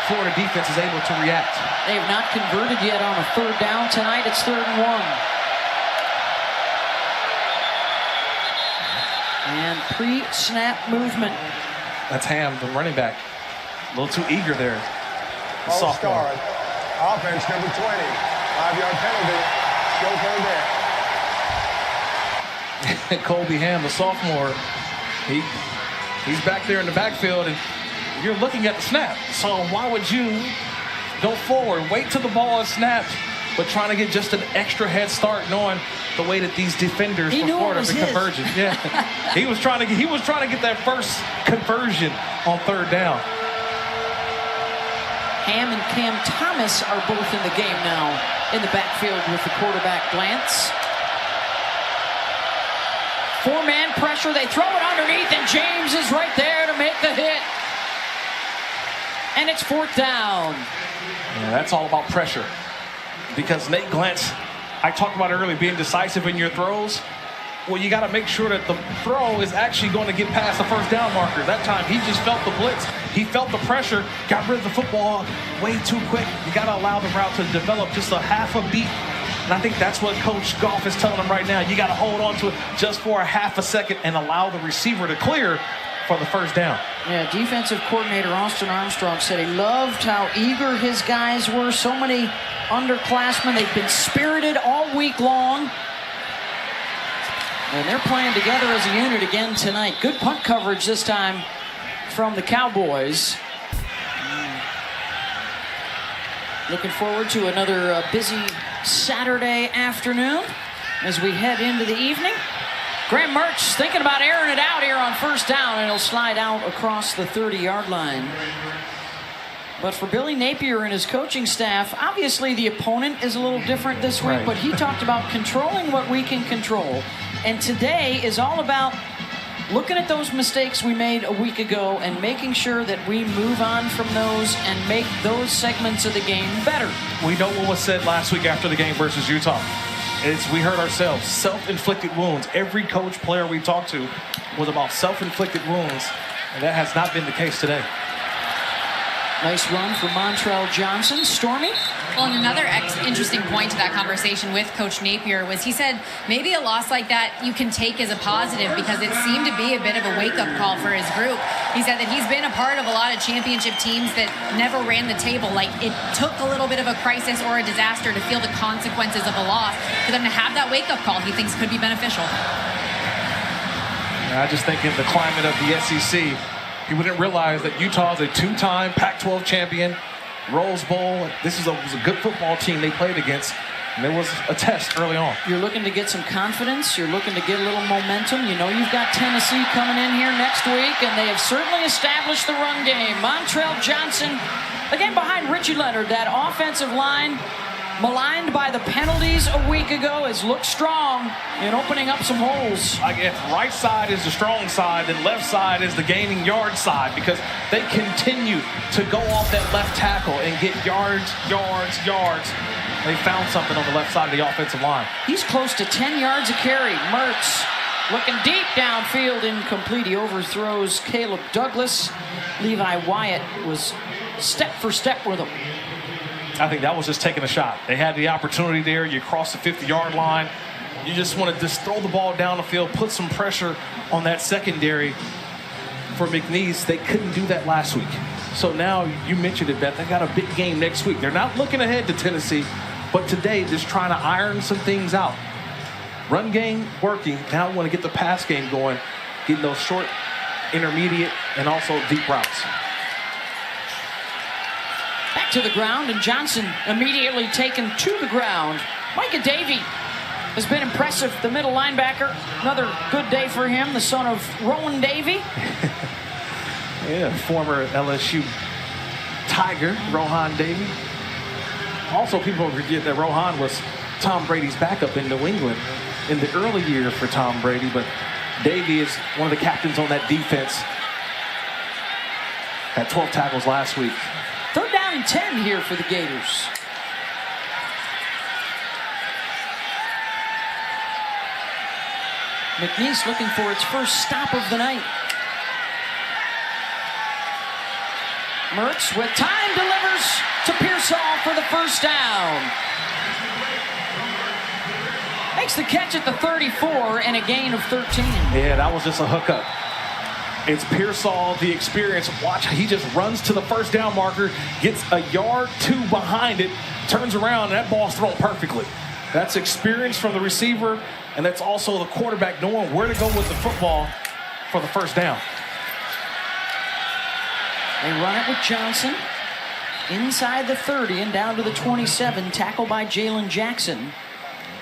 Florida defense is able to react. They have not converted yet on a third down tonight. It's 3rd and 1. And pre-snap movement. That's Ham, the running back. A little too eager there. False start. Offense number 20. 5-yard penalty. Still third down. Colby Ham, the sophomore, he's back there in the backfield, and you're looking at the snap. So why would you go forward, wait till the ball is snapped, but trying to get just an extra head start, knowing the way that these defenders He for knew Florida it was have been his. converging. Yeah, he was trying to get that first conversion on 3rd down. Ham and Cam Thomas are both in the game now in the backfield with the quarterback Glantz. 4-man pressure. They throw it underneath, and James is right there to make the hit. And it's 4th down. Yeah, that's all about pressure. Because Nate Glantz, I talked about earlier, being decisive in your throws. Well, you got to make sure that the throw is actually going to get past the 1st down marker. That time, he just felt the blitz. He felt the pressure, got rid of the football way too quick. You got to allow the route to develop just a half a beat. And I think that's what Coach Goff is telling him right now. You got to hold on to it just for a half a second and allow the receiver to clear for the 1st down. Yeah, defensive coordinator Austin Armstrong said he loved how eager his guys were. So many underclassmen. They've been spirited all week long. And they're playing together as a unit again tonight. Good punt coverage this time from the Cowboys. Looking forward to another busy Saturday afternoon as we head into the evening. Graham Mertz thinking about airing it out here on 1st down, and he'll slide out across the 30-yard line. But for Billy Napier and his coaching staff, obviously the opponent is a little different this week, Right. but he talked about controlling what we can control. And today is all about looking at those mistakes we made a week ago and making sure that we move on from those and make those segments of the game better. We know what was said last week after the game versus Utah. We heard ourselves, self-inflicted wounds. Every coach, player we talked to was about self-inflicted wounds, and that has not been the case today. Nice run for Montrell Johnson. Stormy? Well, and another interesting point to that conversation with Coach Napier was he said maybe a loss like that you can take as a positive because it seemed to be a bit of a wake-up call for his group. He said that he's been a part of a lot of championship teams that never ran the table. Like, it took a little bit of a crisis or a disaster to feel the consequences of a loss. For them to have that wake-up call, he thinks could be beneficial. I just think in the climate of the SEC, he wouldn't realize that Utah is a 2-time Pac-12 champion, Rose Bowl. This was a good football team they played against, and there was a test early on. You're looking to get some confidence. You're looking to get a little momentum. You know you've got Tennessee coming in here next week, and they have certainly established the run game. Montrell Johnson, again behind Richie Leonard. That offensive line, maligned by the penalties a week ago, has looked strong in opening up some holes. Like, if right side is the strong side, then left side is the gaining yard side, because they continue to go off that left tackle and get yards. They found something on the left side of the offensive line. He's close to 10 yards a carry. Mertz looking deep downfield, incomplete. He overthrows Caleb Douglas. Levi Wyatt was step for step with him. I think that was just taking a shot. They had the opportunity there. You cross the 50-yard line. You just want to just throw the ball down the field, put some pressure on that secondary for McNeese. They couldn't do that last week. So now, you mentioned it, Beth, they got a big game next week. They're not looking ahead to Tennessee, but today just trying to iron some things out. Run game working. Now we want to get the pass game going, getting those short, intermediate, and also deep routes. Back to the ground, and Johnson immediately taken to the ground. Micah Davey has been impressive, the middle linebacker. Another good day for him, the son of Rowan Davey. Yeah, former LSU Tiger, Rohan Davey. Also, people forget that Rohan was Tom Brady's backup in New England in the early years for Tom Brady, but Davey is one of the captains on that defense. Had 12 tackles last week. and 10 here for the Gators. McNeese looking for its first stop of the night. Mertz with time delivers to Pearsall for the first down. Makes the catch at the 34 and a gain of 13. Yeah, that was just a hookup. It's Pearsall, the experience. Watch, he just runs to the first down marker, gets a yard, 2 behind it, turns around, and that ball's thrown perfectly. That's experience from the receiver, and that's also the quarterback knowing where to go with the football for the first down. They run it with Johnson inside the 30 and down to the 27, tackled by Jalen Jackson.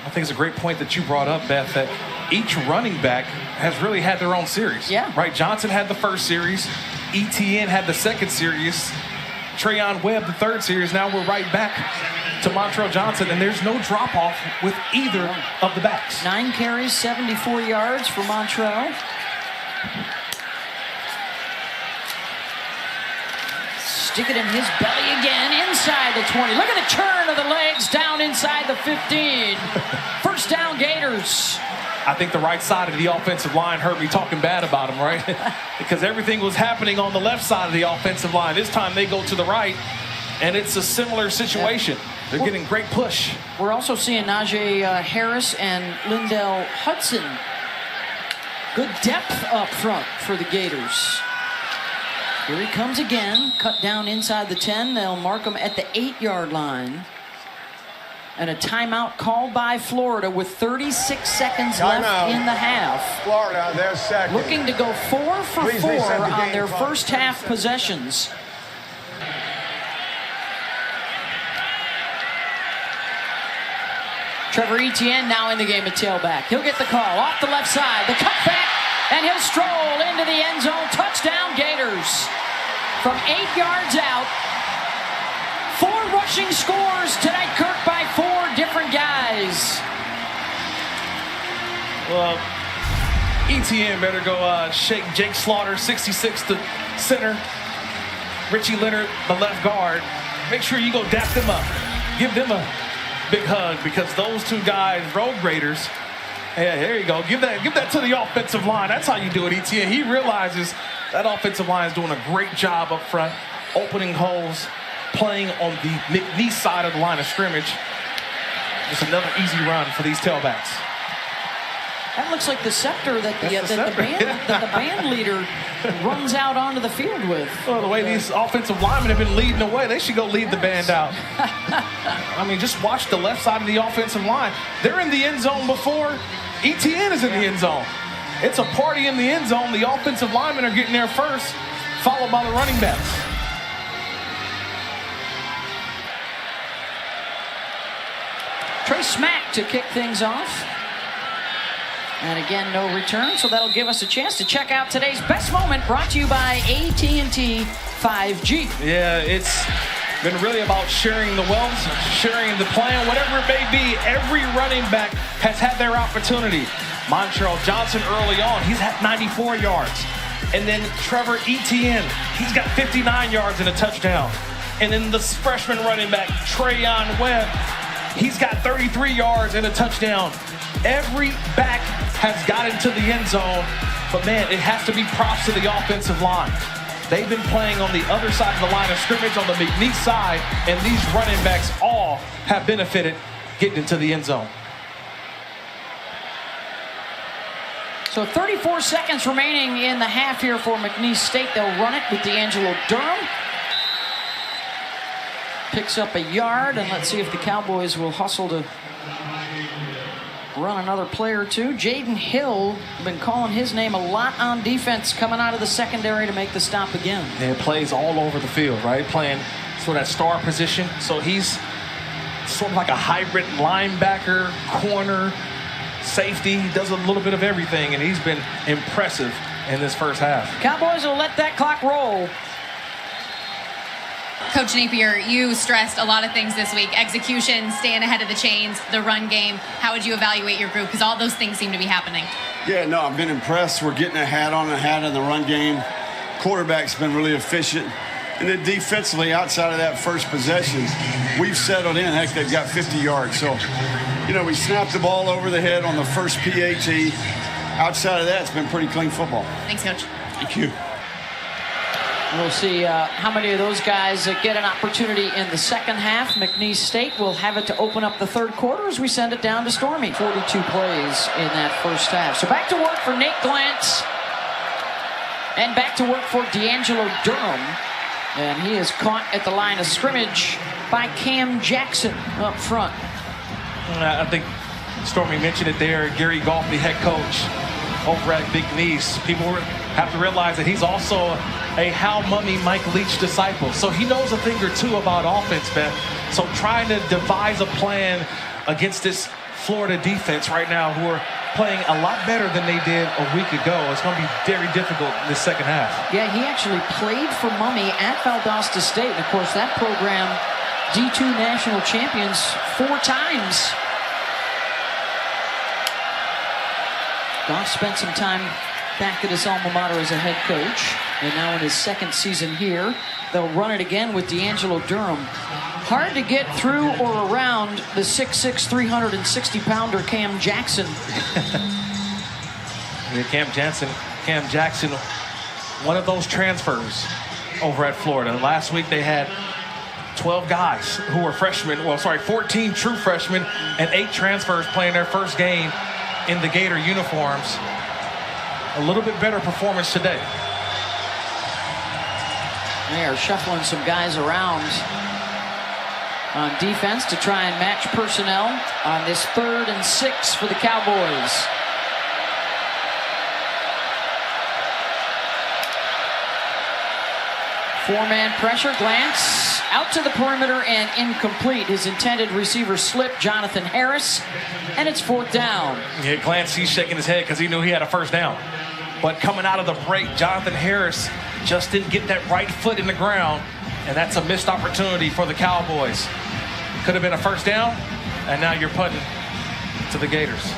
I think it's a great point that you brought up, Beth, that each running back has really had their own series. Yeah. Right? Johnson had the first series. ETN had the second series. Trayon Webb, the third series. Now we're right back to Montrell Johnson, and there's no drop-off with either of the backs. 9 carries, 74 yards for Montrell. Stick it in his belly again, inside the 20. Look at the turn of the legs down inside the 15. First down, Gators. I think the right side of the offensive line heard me talking bad about him, right? Because everything was happening on the left side of the offensive line. This time they go to the right, and it's a similar situation. They're getting great push. We're also seeing Najee Harris and Lindell Hudson. Good depth up front for the Gators. Here he comes again, cut down inside the 10. They'll mark him at the 8-yard line. And a timeout called by Florida with 36 seconds left in the half. Florida, their second. Looking to go 4 for Please 4 reset the on game their clock. first half possessions. Trevor Etienne now in the game at tailback. He'll get the call off the left side. The cutback, and he'll stroll into the end zone. Touchdown, Gators. From 8 yards out. 4 rushing scores tonight, Kirk, by 4 different guys. Well, ETN better go shake Jake Slaughter, 66 to center. Richie Leonard, the left guard. Make sure you go dap them up. Give them a big hug, because those 2 guys, road graders. Yeah, there you go. Give that to the offensive line. That's how you do it, ETN. He realizes that offensive line is doing a great job up front, opening holes, playing on the McNeese side of the line of scrimmage. Just another easy run for these tailbacks. That looks like the scepter that the band leader runs out onto the field with. Well, the way these offensive linemen have been leading the way, they should go lead the band out. I mean, just watch the left side of the offensive line. They're in the end zone before ETN is in the end zone. It's a party in the end zone. The offensive linemen are getting there first, followed by the running backs. Trey Smack to kick things off. And again, no return, so that'll give us a chance to check out today's best moment, brought to you by AT&T 5G. Yeah, it's been really about sharing the wealth, sharing the plan, whatever it may be. Every running back has had their opportunity. Montrell Johnson early on, he's had 94 yards. And then Trevor Etienne, he's got 59 yards and a touchdown. And then the freshman running back, Trayon Webb, he's got 33 yards and a touchdown. Every back has got into the end zone, but man, it has to be props to the offensive line. They've been playing on the other side of the line of scrimmage on the McNeese side, and these running backs all have benefited getting into the end zone. So 34 seconds remaining in the half here for McNeese State. They'll run it with D'Angelo Durham. Picks up a yard, and let's see if the Cowboys will hustle to run another play or two. Jaden Hill, been calling his name a lot on defense, coming out of the secondary to make the stop again. And plays all over the field, right? Playing sort of that star position. So he's sort of like a hybrid linebacker, corner, safety. He does a little bit of everything, and he's been impressive in this first half. Cowboys will let that clock roll. Coach Napier, you stressed a lot of things this week. Execution, staying ahead of the chains, the run game. How would you evaluate your group? Because all those things seem to be happening. Yeah, no, I've been impressed. We're getting a hat in the run game. Quarterback's been really efficient. And then defensively, outside of that first possession, we've settled in. Heck, they've got 50 yards. So, we snapped the ball over the head on the first PAT. Outside of that, it's been pretty clean football. Thanks, Coach. Thank you. We'll see how many of those guys get an opportunity in the second half. McNeese State will have it to open up the third quarter as we send it down to Stormy. 42 plays in that first half. So back to work for Nate Glantz. And back to work for D'Angelo Durham. And he is caught at the line of scrimmage by Cam Jackson up front. I think Stormy mentioned it there. Gary Goff, the head coach over at McNeese. People have to realize that he's also a Hal Mummy, Mike Leach disciple. So he knows a thing or two about offense, Beth. So trying to devise a plan against this Florida defense right now, who are playing a lot better than they did a week ago, it's going to be very difficult in the second half. Yeah, he actually played for Mummy at Valdosta State. And of course, that program, D2 national champions 4 times. Goff spent some time back at his alma mater as a head coach, and now in his second season here, they'll run it again with D'Angelo Durham. Hard to get through or around the 6'6", 360-pounder Cam Jackson. Yeah, Cam Jackson, one of those transfers over at Florida. Last week they had 12 guys who were freshmen, 14 true freshmen and 8 transfers playing their first game in the Gator uniforms. A little bit better performance today. They are shuffling some guys around on defense to try and match personnel on this 3rd and 6 for the Cowboys. Four-man pressure. Glantz out to the perimeter and incomplete. His intended receiver slipped, Jonathan Harris, and it's 4th down. Yeah, Glantz, he's shaking his head because he knew he had a first down. But coming out of the break, Jonathan Harris just didn't get that right foot in the ground, and that's a missed opportunity for the Cowboys. Could have been a first down, and now you're punting to the Gators.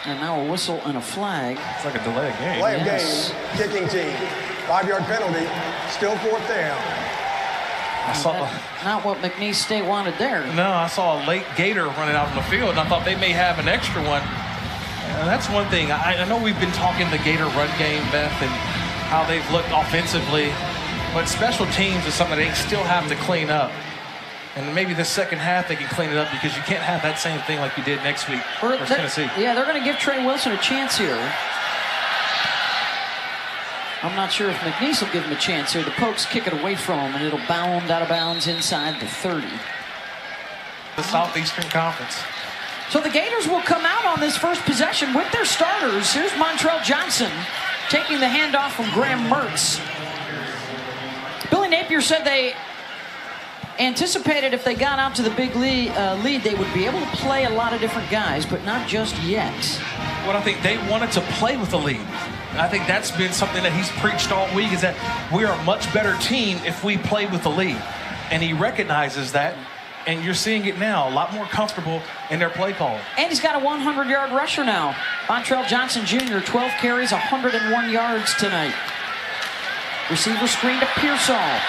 And now a whistle and a flag. It's like a delay of game. Delay of game, kicking team. 5-yard penalty, still 4th down. I saw, not what McNeese State wanted there. no, I saw a late Gator running out on the field, and I thought they may have an extra one. That's one thing. I know we've been talking the Gator run game, Beth, and how they've looked offensively, but special teams is something they still have to clean up. And maybe the second half they can clean it up, because you can't have that same thing like you did next week versus Tennessee. Yeah, they're going to give Trey Wilson a chance here. I'm not sure if McNeese will give him a chance here. The Pokes kick it away from him, and it'll bound out of bounds inside the 30. The Southeastern Conference. So the Gators will come out on this first possession with their starters. Here's Montrell Johnson taking the handoff from Graham Mertz. Billy Napier said they anticipated if they got out to the big lead, they would be able to play a lot of different guys, but not just yet. Well, I think they wanted to play with the lead. I think that's been something that he's preached all week, is that we are a much better team if we play with the lead. And he recognizes that, and you're seeing it now, a lot more comfortable in their play call. And he's got a 100-yard rusher now. Montrell Johnson Jr., 12 carries, 101 yards tonight. Receiver screen to Pearsall.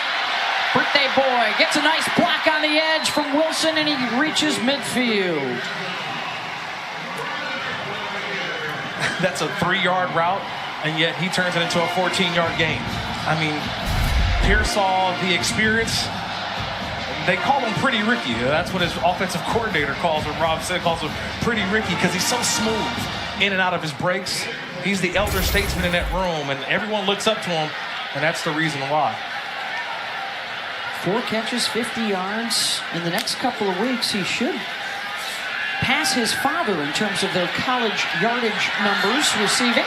Birthday boy gets a nice block on the edge from Wilson, and he reaches midfield. That's a 3-yard route, and yet he turns it into a 14-yard gain. I mean, Pearsall, the experience, they call him Pretty Ricky. That's what his offensive coordinator calls him. Rob said calls him Pretty Ricky, because he's so smooth in and out of his breaks. He's the elder statesman in that room, and everyone looks up to him, and that's the reason why. 4 catches, 50 yards. In the next couple of weeks, he should pass his father in terms of their college yardage numbers receiving.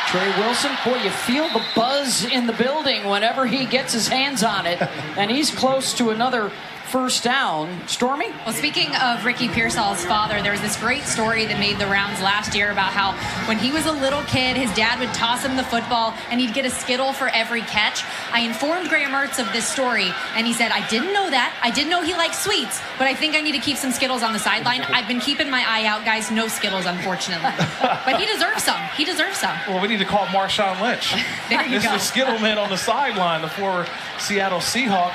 Trey Wilson, boy, you feel the buzz in the building whenever he gets his hands on it. And he's close to another first down. Stormy? Well, speaking of Ricky Pearsall's father, there was this great story that made the rounds last year about how when he was a little kid, his dad would toss him the football and he'd get a Skittle for every catch. I informed Graham Mertz of this story, and he said, I didn't know that. I didn't know he liked sweets, but I think I need to keep some Skittles on the sideline. I've been keeping my eye out, guys. No Skittles, unfortunately. But he deserves some. He deserves some. Well, we need to call Marshawn Lynch. There you This go. is the Skittle man on the sideline, the former Seattle Seahawk.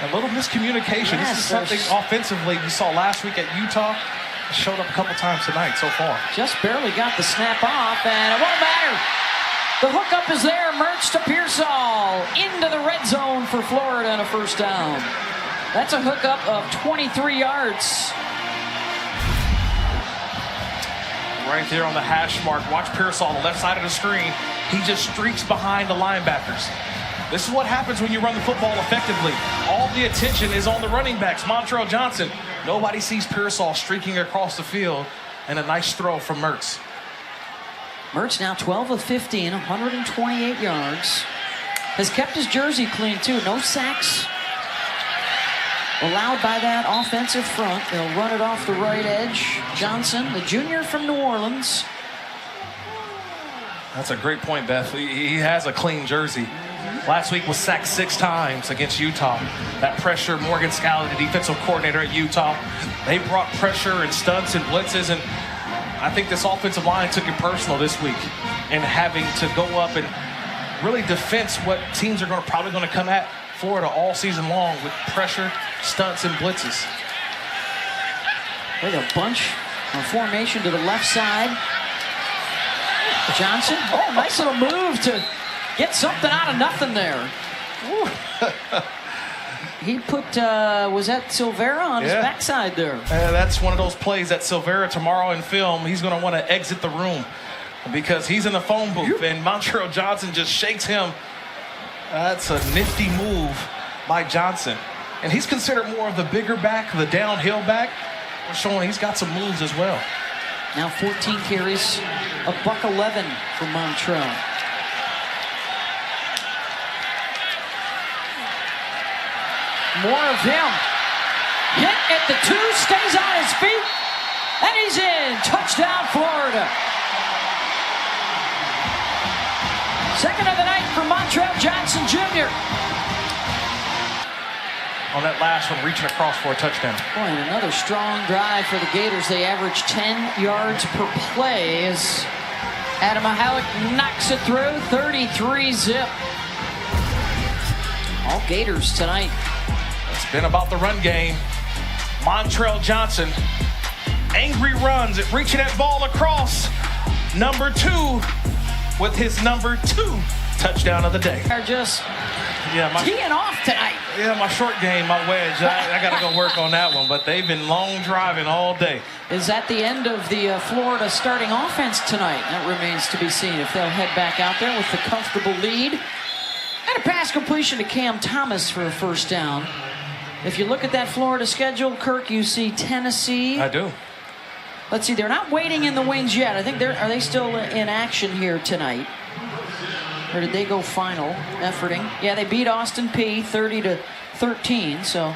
A little miscommunication. Yes, This is something offensively we saw last week at Utah. It showed up a couple times tonight so far. Just barely got the snap off, and it won't matter. The hookup is there. Mertz to Pearsall into the red zone for Florida and a first down. That's a hookup of 23 yards. Right there on the hash mark. Watch Pearsall on the left side of the screen. He just streaks behind the linebackers. This is what happens when you run the football effectively. All the attention is on the running backs. Montrell Johnson. Nobody sees Pearsall streaking across the field. And a nice throw from Mertz. Mertz now 12 of 15, 128 yards. Has kept his jersey clean, too. No sacks allowed by that offensive front. They'll run it off the right edge. Johnson, the junior from New Orleans. That's a great point, Beth. He has a clean jersey. Last week was sacked 6 times against Utah. That pressure, Morgan Scalley, the defensive coordinator at Utah, they brought pressure and stunts and blitzes, and I think this offensive line took it personal this week and having to go up and really defense what teams are probably going to come at Florida all season long with pressure, stunts, and blitzes. With a bunch of formation to the left side. Johnson, oh, nice little move to get something out of nothing there. He put, was that Silvera on his backside there? That's one of those plays that Silvera tomorrow in film, he's going to want to exit the room because he's in the phone booth and Montrell Johnson just shakes him. That's a nifty move by Johnson. And he's considered more of the bigger back, the downhill back. We're showing he's got some moves as well. Now 14 carries, a $111 for Montrell. More of him. Hit at the 2, stays on his feet, and he's in. Touchdown, Florida. Second of the night for Montrell Johnson Jr. On that last one, reaching across for a touchdown. Boy, and another strong drive for the Gators. They average 10 yards per play as Adam Mahalik knocks it through. 33 zip. All Gators tonight. It's been about the run game. Montrell Johnson, angry runs at reaching that ball across. Number 2 with his number 2 touchdown of the day. They're just teeing off tonight. Yeah, my short game, my wedge. I got to go work on that one, but they've been long driving all day. Is that the end of the Florida starting offense tonight? That remains to be seen if they'll head back out there with the comfortable lead. And a pass completion to Cam Thomas for a first down. If you look at that Florida schedule, Kirk, you see Tennessee. I do. Let's see, they're not waiting in the wings yet. I think are they still in action here tonight? Or did they go final efforting? Yeah, they beat Austin Peay 30-13, so.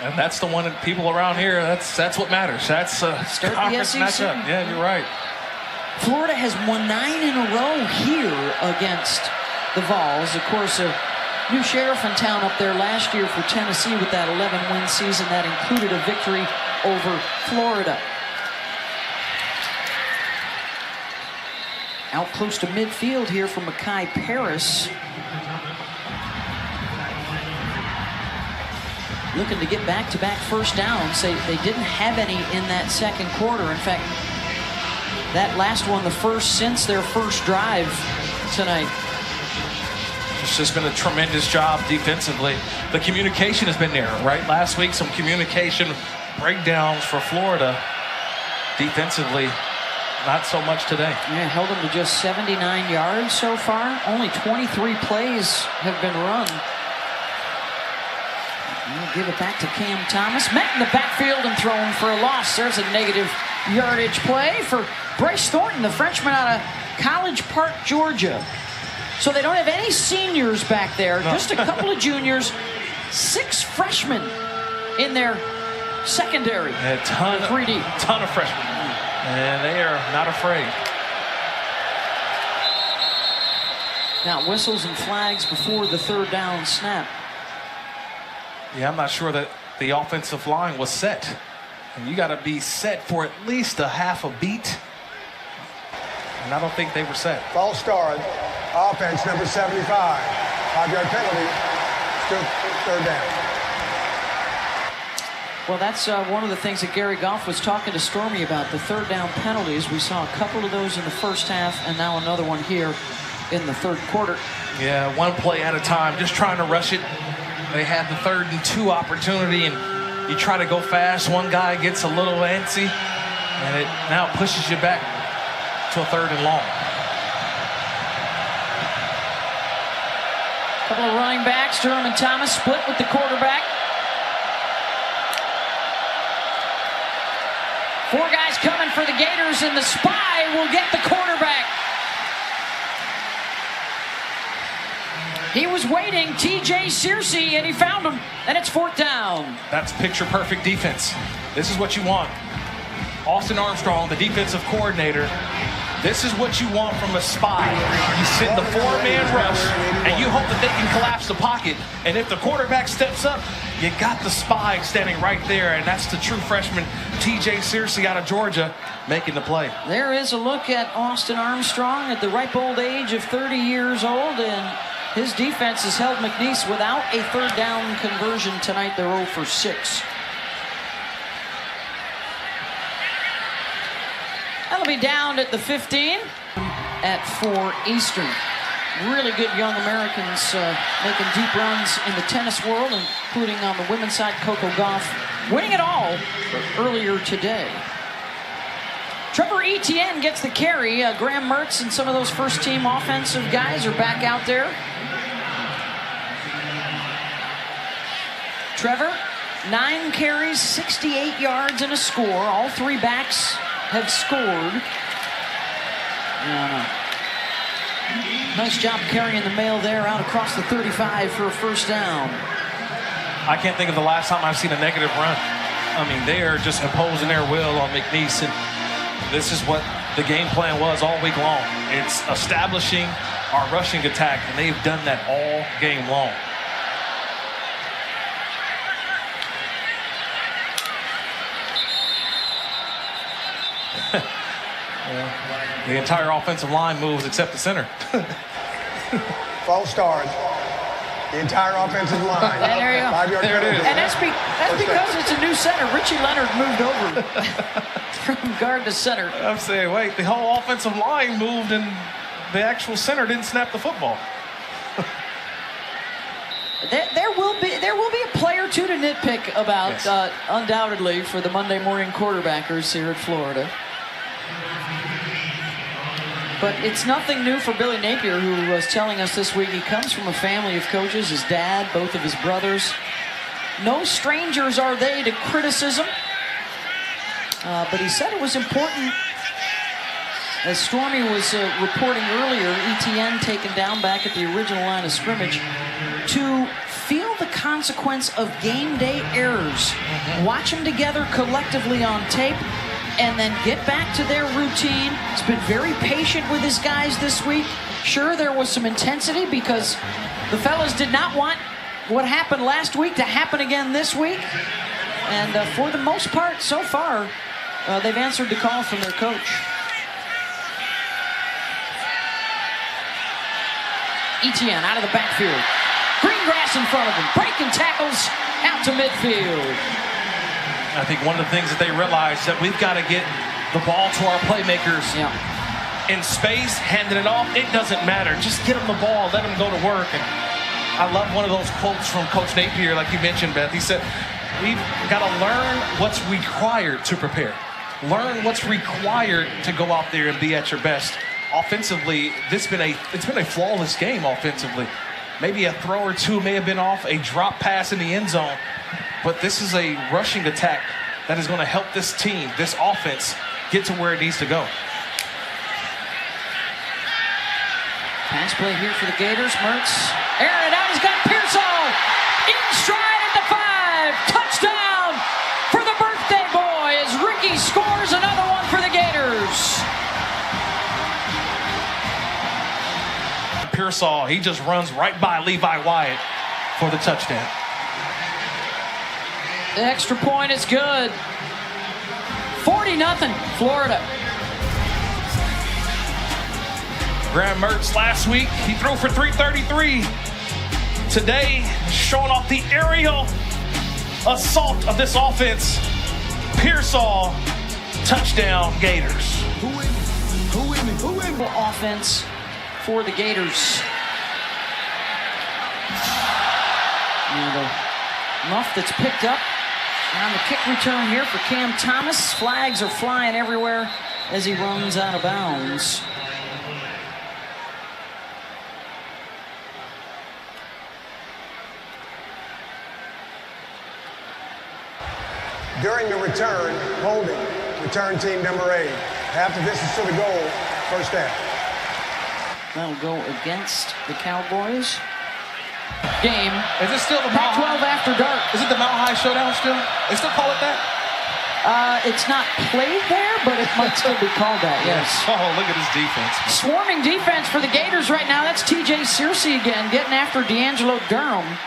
And that's the one that people around here, that's what matters. That's a conference matchup. Yeah, you're right. Florida has won 9 in a row here against the Vols. Of course, a new sheriff in town up there last year for Tennessee with that 11-win season. That included a victory over Florida. Out close to midfield here for Mekhi Paris. Looking to get back-to-back first downs. They didn't have any in that second quarter. In fact, that last one, the first since their first drive tonight. It's just been a tremendous job defensively. The communication has been there, right? Last week, some communication breakdowns for Florida defensively. Not so much today. Yeah, held them to just 79 yards so far. Only 23 plays have been run. We'll give it back to Cam Thomas. Met in the backfield and thrown for a loss. There's a negative yardage play for Bryce Thornton, the freshman out of College Park, Georgia. So they don't have any seniors back there, just a couple of juniors. 6 freshmen in their secondary. A ton of freshmen. And they are not afraid. Now whistles and flags before the 3rd down snap. Yeah, I'm not sure that the offensive line was set. And you got to be set for at least a half a beat. And I don't think they were set. False start. Offense number 75. 5-yard penalty. Still 3rd down. Well, that's one of the things that Gary Goff was talking to Stormy about, the 3rd down penalties. We saw a couple of those in the first half, and now another one here in the 3rd quarter. Yeah, one play at a time, just trying to rush it. They had the 3rd and 2 opportunity, and you try to go fast. One guy gets a little antsy, and it now pushes you back to a 3rd and long. Couple of running backs, Durham and Thomas split with the quarterback. 4 guys coming for the Gators, and the spy will get the quarterback. He was waiting, T.J. Searcy, and he found him, and it's 4th down. That's picture-perfect defense. This is what you want. Austin Armstrong, the defensive coordinator, this is what you want from a spy. You send the 4-man rush, and you hope that they can collapse the pocket. And if the quarterback steps up, you got the spy standing right there, and that's the true freshman T.J. Searcy out of Georgia making the play. There is a look at Austin Armstrong at the ripe old age of 30 years old, and his defense has held McNeese without a 3rd down conversion tonight. They're 0 for 6. That'll be down at the 15 at 4 Eastern. Really good young Americans making deep runs in the tennis world, including on the women's side, Coco Gauff winning it all earlier today. Trevor Etienne gets the carry. Graham Mertz and some of those first-team offensive guys are back out there. Trevor, 9 carries, 68 yards, and a score. All 3 backs have scored. Nice job carrying the mail there out across the 35 for a 1st down. I can't think of the last time I've seen a negative run. I mean, they are just imposing their will on McNeese, and this is what the game plan was all week long. It's establishing our rushing attack, and they've done that all game long. The entire offensive line moves except the center. False start. The entire offensive line. And there you go. 5-yard There it penalty. is. And that's because it's a new center. Richie Leonard moved over from guard to center. I'm saying, wait, the whole offensive line moved and the actual center didn't snap the football. There will be a play or two to nitpick about, Yes. undoubtedly, for the Monday morning quarterbackers here at Florida. But it's nothing new for Billy Napier, who was telling us this week he comes from a family of coaches, his dad, both of his brothers. No strangers are they to criticism. But he said it was important, as Stormy was reporting earlier, Etienne taken down back at the original line of scrimmage, to feel the consequence of game day errors. Watch them together collectively on tape, and then get back to their routine. He's been very patient with his guys this week. Sure, there was some intensity because the fellas did not want what happened last week to happen again this week. And for the most part, so far, they've answered the call from their coach. Etienne out of the backfield. Green grass in front of him. Breaking tackles out to midfield. I think one of the things that they realize that we've got to get the ball to our playmakers in space, handing it off. It doesn't matter. Just get them the ball, let them go to work. And I love one of those quotes from Coach Napier, like you mentioned, Beth. He said, we've got to learn what's required to prepare. Learn what's required to go out there and be at your best. Offensively, it's been a flawless game offensively. Maybe a throw or two may have been off, a drop pass in the end zone. But this is a rushing attack that is going to help this team, this offense, get to where it needs to go. Pass play here for the Gators. Mertz airing it out. He's got Pearsall in stride. Pearsall, he just runs right by Levi Wyatt for the touchdown. The extra point is good. 40-0, Florida. Graham Mertz last week, he threw for 333. Today, showing off the aerial assault of this offense. Pearsall, touchdown, Gators. Offense for the Gators. And the muff that's picked up on the kick return here for Cam Thomas. Flags are flying everywhere as he runs out of bounds. During the return, holding, return team number 8. Half the distance to the goal, first down. That'll go against the Cowboys. Game. Is it still the Pac-12 after dark. Is it the Mile High Showdown still? They still call it that? It's not played there, but it might still be called that, yes. Oh, look at his defense. Swarming defense for the Gators right now. That's TJ Searcy again, getting after D'Angelo Durham.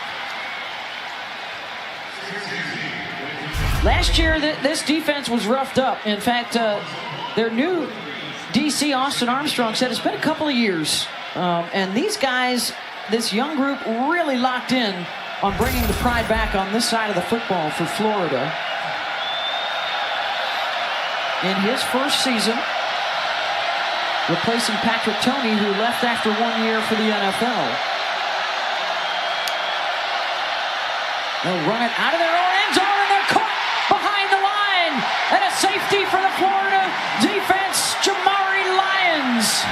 Last year, this defense was roughed up. In fact, their new DC, Austin Armstrong, said it's been a couple of years. And these guys, this young group, really locked in on bringing the pride back on this side of the football for Florida. In his first season, replacing Patrick Toney, who left after 1 year for the NFL. They'll run it out of their own end zone, and they're caught behind the line. And a safety for the Florida defense, Jamari Lyons.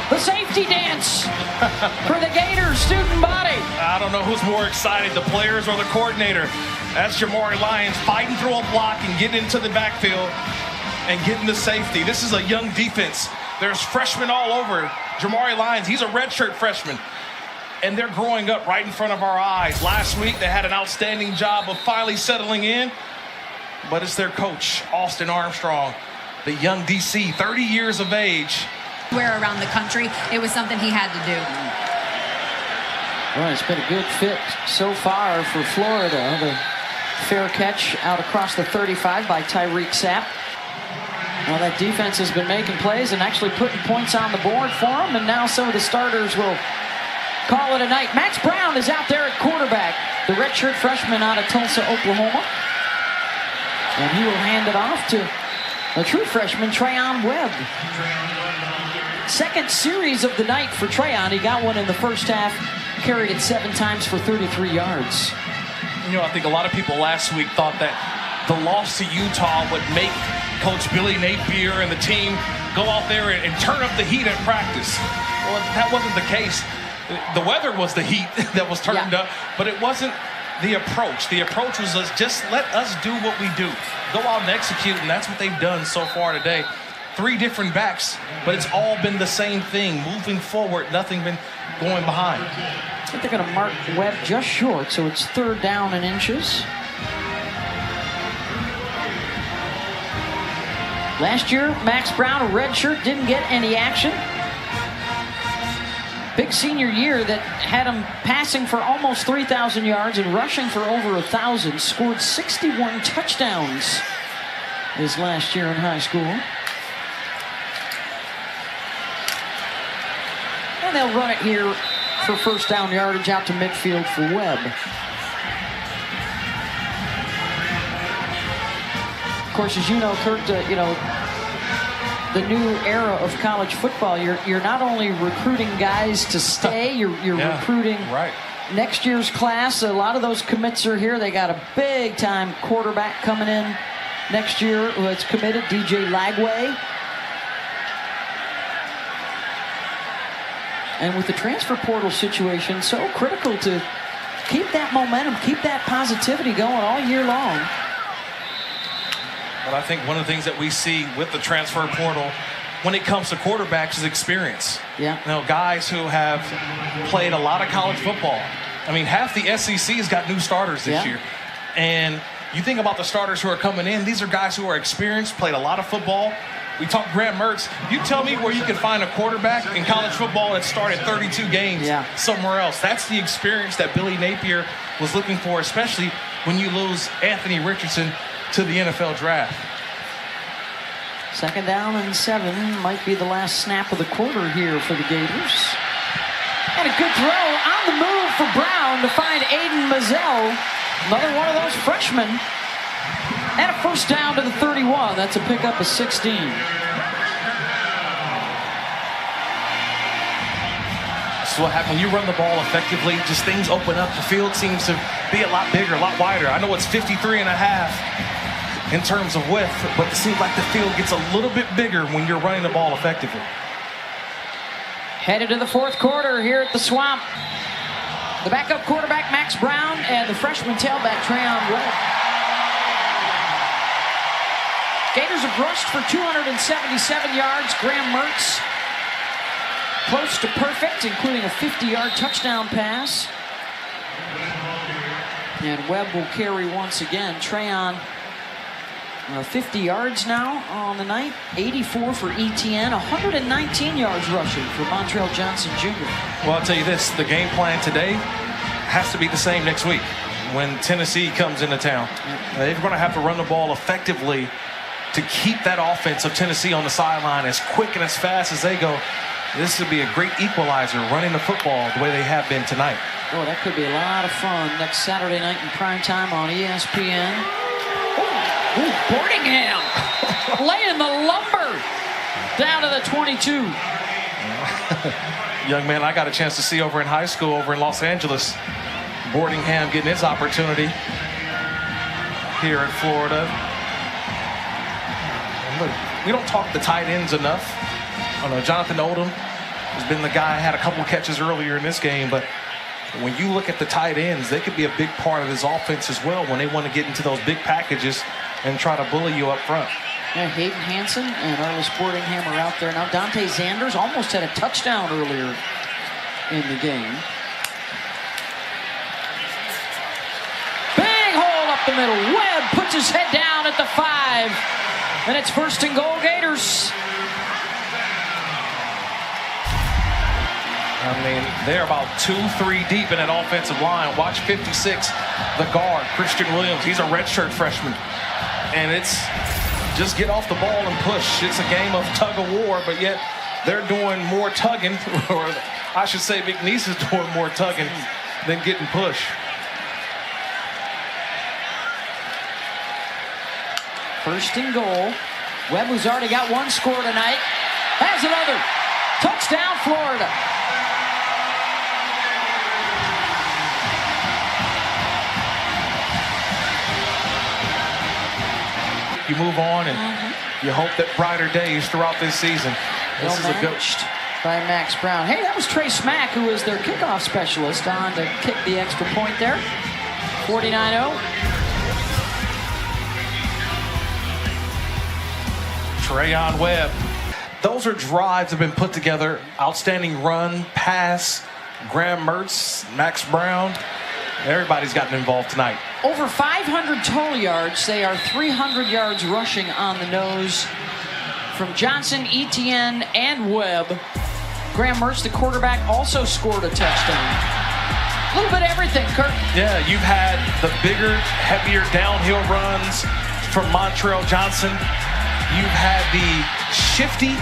The safety dance for the Gators student body. I don't know who's more excited, the players or the coordinator. That's Jamari Lyons fighting through a block and getting into the backfield and getting the safety. This is a young defense. There's freshmen all over. Jamari Lyons, he's a redshirt freshman. And they're growing up right in front of our eyes. Last week, they had an outstanding job of finally settling in. But it's their coach, Austin Armstrong, the young DC, 30 years of age. Where around the country, it was something he had to do. Well, it's been a good fit so far for Florida. The fair catch out across the 35 by Tyreek Sapp. Well, that defense has been making plays and actually putting points on the board for them, and now some of the starters will call it a night. Max Brown is out there at quarterback, the redshirt freshman out of Tulsa, Oklahoma. And he will hand it off to a true freshman, Trayon Webb. Second series of the night for Trayon. He got one in the first half, carried it 7 times for 33 yards. You know, I think a lot of people last week thought that the loss to Utah would make Coach Billy Napier and the team go out there and turn up the heat at practice. Well, that wasn't the case. The weather was the heat that was turned up, but it wasn't the approach. The approach was just let us do what we do. Go out and execute, and that's what they've done so far today. 3 different backs, but it's all been the same thing. Moving forward, nothing been going behind. I think they're going to mark Webb just short, so it's 3rd down and inches. Last year, Max Brown, a redshirt, didn't get any action. Big senior year that had him passing for almost 3,000 yards and rushing for over 1,000. Scored 61 touchdowns his last year in high school. And they'll run it here for first down yardage out to midfield for Webb. Of course, as you know, Kurt, the new era of college football, you're not only recruiting guys to stay, you're recruiting next year's class. A lot of those commits are here. They got a big-time quarterback coming in next year who is committed, DJ Lagway. And with the transfer portal situation, so critical to keep that momentum, keep that positivity going all year long. But I think one of the things that we see with the transfer portal when it comes to quarterbacks is experience. Yeah. You know, guys who have played a lot of college football. I mean, half the SEC has got new starters this year. And you think about the starters who are coming in, these are guys who are experienced, played a lot of football. We talked Graham Mertz. You tell me where you can find a quarterback in college football that started 32 games somewhere else. That's the experience that Billy Napier was looking for, especially when you lose Anthony Richardson to the NFL draft. 2nd down and 7 might be the last snap of the quarter here for the Gators. And a good throw on the move for Brown to find Aiden Mazzell. Another one of those freshmen. And a first down to the 31. That's a pickup of 16. So what happens when you run the ball effectively, just things open up. The field seems to be a lot bigger, a lot wider. I know it's 53.5 in terms of width, but it seems like the field gets a little bit bigger when you're running the ball effectively. Headed to the 4th quarter here at the Swamp. The backup quarterback, Max Brown, and the freshman tailback, Trayon Webb. Gators have rushed for 277 yards. Graham Mertz close to perfect, including a 50-yard touchdown pass. And Webb will carry once again. Trayon, 50 yards now on the night. 84 for ETN. 119 yards rushing for Montrell Johnson Jr. Well, I'll tell you this. The game plan today has to be the same next week when Tennessee comes into town. They're going to have to run the ball effectively to keep that offense of Tennessee on the sideline as quick and as fast as they go. This would be a great equalizer, running the football the way they have been tonight. Oh, that could be a lot of fun next Saturday night in primetime on ESPN. Ooh, Boardingham laying the lumber down to the 22. Young man I got a chance to see over in high school over in Los Angeles. Boardingham getting his opportunity here in Florida. Look, we don't talk the tight ends enough. I know Jonathan Odom has been the guy, had a couple catches earlier in this game, but when you look at the tight ends, they could be a big part of this offense as well when they want to get into those big packages and try to bully you up front. Yeah, Hayden Hansen and Arlis Boardingham are out there now. Dante Zanders almost had a touchdown earlier in the game. Big hole up the middle. Webb puts his head down at the 5. And it's 1st and goal, Gators. I mean, they're about 2-3 deep in that offensive line. Watch 56, the guard, Christian Williams. He's a redshirt freshman. And it's just get off the ball and push. It's a game of tug of war, but yet they're doing more tugging, or I should say McNeese is doing more tugging than getting pushed. First and goal. Webb, who's already got one score tonight, has another. Touchdown, Florida. You move on and you hope that brighter days throughout this season. This is a good by Max Brown. Hey, that was Trey Smack, who is their kickoff specialist, on to kick the extra point there. 49-0. Trayon Webb. Those are drives that have been put together. Outstanding run, pass, Graham Mertz, Max Brown. Everybody's gotten involved tonight. Over 500 total yards. They are 300 yards rushing on the nose from Johnson, Etienne, and Webb. Graham Mertz, the quarterback, also scored a touchdown. A little bit of everything, Kurt. Yeah, you've had the bigger, heavier downhill runs from Montrell Johnson. You've had the shifty,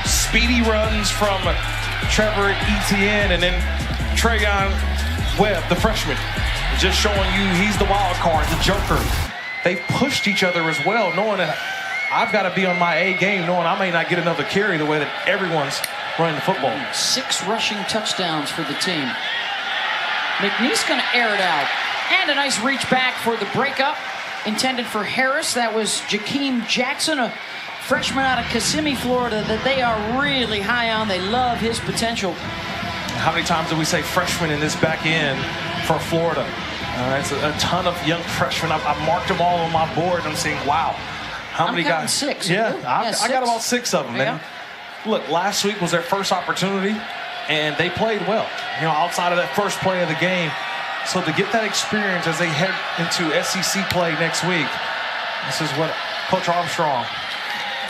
speedy runs from Trevor Etienne, and then Trayon Webb, the freshman, just showing you he's the wild card, the joker. They've pushed each other as well, knowing that I've got to be on my A game, knowing I may not get another carry the way that everyone's running the football. 6 rushing touchdowns for the team. McNeese going to air it out. And a nice reach back for the breakup intended for Harris. That was Jakeem Jackson, a freshman out of Kissimmee, Florida, that they are really high on. They love his potential. How many times do we say freshman in this back end for Florida? It's a ton of young freshmen. I've marked them all on my board. I'm saying, wow, how many guys? 6. Yeah, I got about 6 of them. Yeah. And look, last week was their first opportunity, and they played well. You know, outside of that first play of the game, So to get that experience as they head into SEC play next week, this is what Coach Armstrong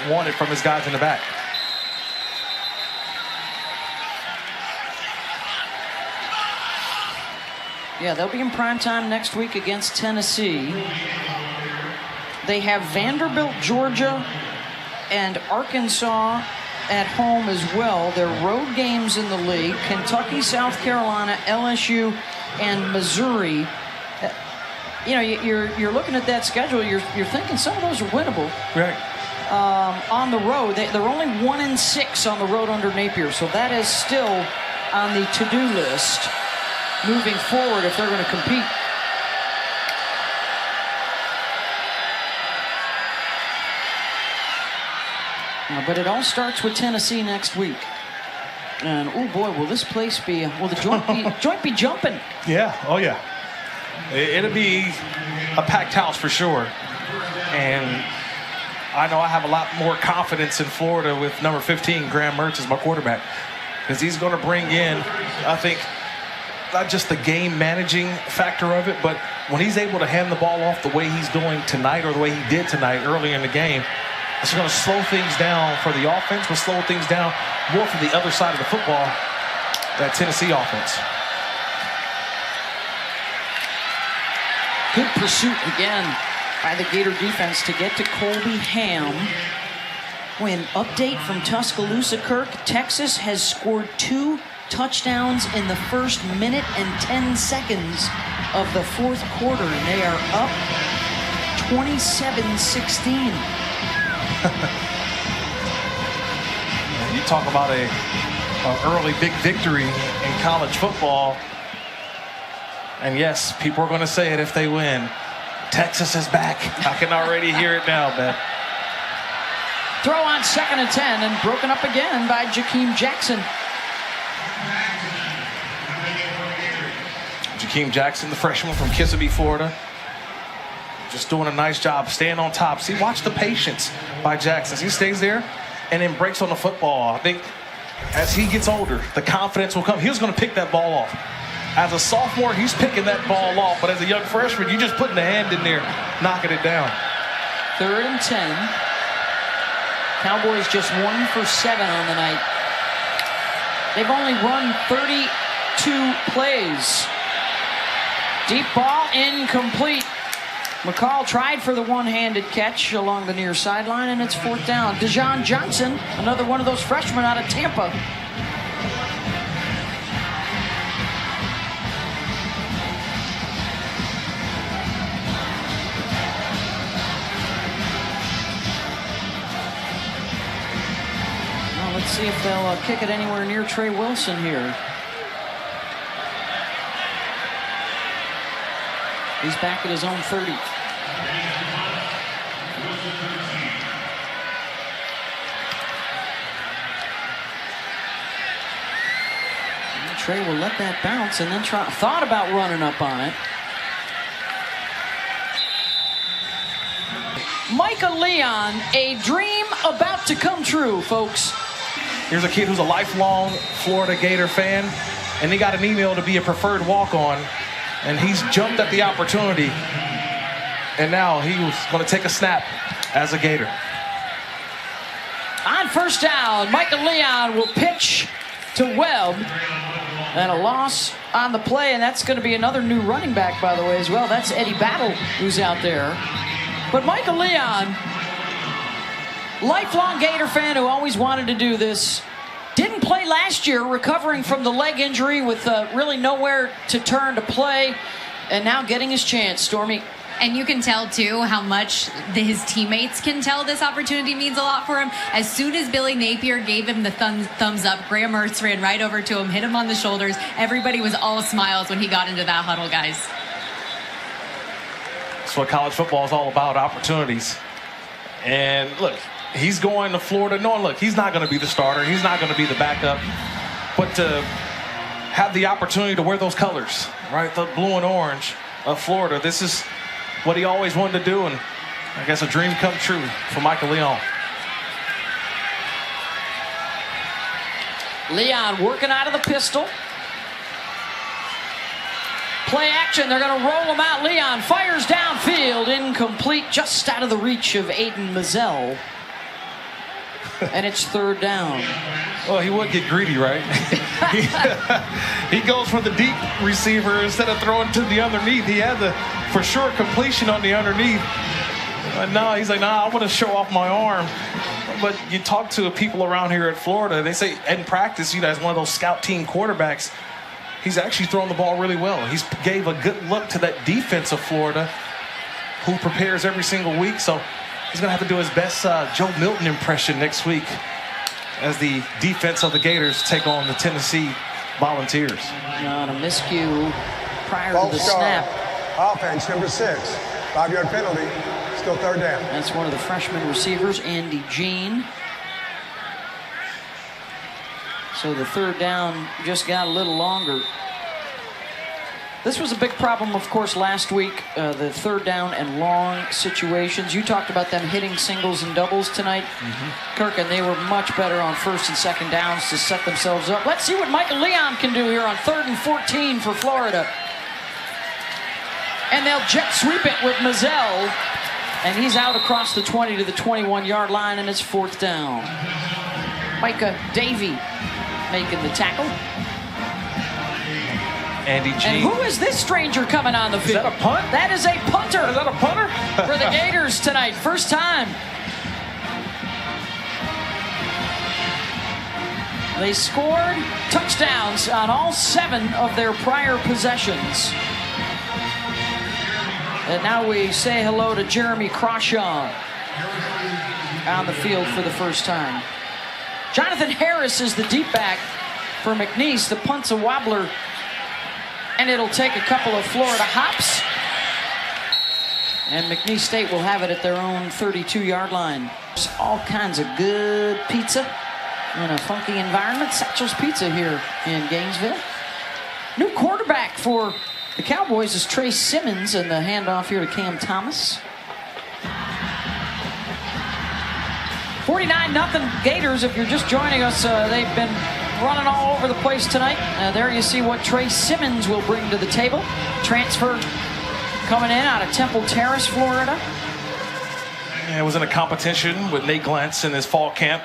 wanted from his guys in the back. Yeah, they'll be in prime time next week against Tennessee. They have Vanderbilt, Georgia, and Arkansas at home as well. Their road games in the league: Kentucky, South Carolina, LSU, and Missouri. You know, you're looking at that schedule. You're thinking some of those are winnable. Right. On the road, they're only 1-6 on the road under Napier, so that is still on the to-do list moving forward if they're going to compete. But it all starts with Tennessee next week. And, oh boy, will this place be, will the joint be jumping? Yeah, oh yeah. It'll be a packed house for sure. And I know I have a lot more confidence in Florida with number 15, Graham Mertz, as my quarterback. Because he's going to bring in, I think, not just the game managing factor of it, but when he's able to hand the ball off the way he's doing tonight or the way he did tonight early in the game, it's going to slow things down for the offense, but slow things down more for the other side of the football, that Tennessee offense. Good pursuit again by the Gator defense to get to Colby Ham. An update from Tuscaloosa, Kirk. Texas has scored 2 touchdowns in the first minute and 10 seconds of the fourth quarter, and they are up 27-16. You talk about a early big victory in college football, and yes, people are going to say it if they win. Texas is back. I can already hear it now, man. Throw on 2nd and 10 and broken up again by Jakeem Jackson. Jakeem Jackson, the freshman from Kissimmee, Florida. Just doing a nice job, staying on top. See, watch the patience by Jackson. He stays there and then breaks on the football. I think as he gets older, the confidence will come. He was going to pick that ball off. As a sophomore, he's picking that ball off. But as a young freshman, you're just putting the hand in there, knocking it down. 3rd and 10. Cowboys just 1 for 7 on the night. They've only run 32 plays. Deep ball, incomplete. McCall tried for the one-handed catch along the near sideline, and it's 4th down. Dejon Johnson, another one of those freshmen out of Tampa. Well, let's see if they'll kick it anywhere near Trey Wilson here. He's back at his own 30. And Trey will let that bounce and then thought about running up on it. Micah Leon, a dream about to come true, folks. Here's a kid who's a lifelong Florida Gator fan, and he got an email to be a preferred walk-on. And he's jumped at the opportunity, and now he was going to take a snap as a Gator. On 1st down, Michael Leon will pitch to Webb. And a loss on the play, and that's going to be another new running back, by the way, as well. That's Eddie Battle who's out there. But Michael Leon, lifelong Gator fan who always wanted to do this, didn't play last year, recovering from the leg injury with really nowhere to turn to play, and now getting his chance, Stormy. And you can tell, too, how much his teammates can tell this opportunity means a lot for him. As soon as Billy Napier gave him the thumbs up, Graham Mertz ran right over to him, hit him on the shoulders. Everybody was all smiles when he got into that huddle, guys. That's what college football is all about, opportunities. And look, he's going to Florida knowing, look, he's not going to be the starter. He's not going to be the backup. But to have the opportunity to wear those colors, right, the blue and orange of Florida, this is what he always wanted to do, and I guess a dream come true for Michael Leon. Leon working out of the pistol. Play action. They're going to roll him out. Leon fires downfield. Incomplete. Just out of the reach of Aiden Mazzell. And it's third down. Well, he would get greedy, right? He goes for the deep receiver instead of throwing to the underneath. He had the, for sure, completion on the underneath. No, he's like, nah, I want to show off my arm. But you talk to people around here at Florida, they say in practice, you know, as one of those scout team quarterbacks, he's actually throwing the ball really well. He's gave a good look to that defense of Florida, who prepares every single week. So he's going to have to do his best Joe Milton impression next week as the defense of the Gators take on the Tennessee Volunteers. On a miscue prior False to the start. snap. Offense, number 6. 5-yard penalty. Still third down. That's one of the freshman receivers, Andy Jean. So the third down just got a little longer. This was a big problem, of course, last week, the third down and long situations. You talked about them hitting singles and doubles tonight, Kirk, and they were much better on first and second downs to set themselves up. Let's see what Michael Leon can do here on 3rd and 14 for Florida. And they'll jet sweep it with Mazzell, and he's out across the 20 to the 21-yard line, and it's 4th down. Micah Davey making the tackle. Andy G. And who is this stranger coming on the field? Is that a punt? That is a punter. Is that a punter? For the Gators tonight. First time. They scored touchdowns on all 7 of their prior possessions. And now we say hello to Jeremy Crawshaw on the field for the first time. Jonathan Harris is the deep back for McNeese. The punt's a wobbler, and it'll take a couple of Florida hops. And McNeese State will have it at their own 32-yard line. There's all kinds of good pizza in a funky environment. Satchel's Pizza here in Gainesville. New quarterback for the Cowboys is Trey Simmons, and the handoff here to Cam Thomas. 49-0 Gators. If you're just joining us, they've been running all over the place tonight. There you see what Trey Simmons will bring to the table. Transfer coming in out of Temple Terrace, Florida. Yeah, it was in a competition with Nate Glantz in his fall camp.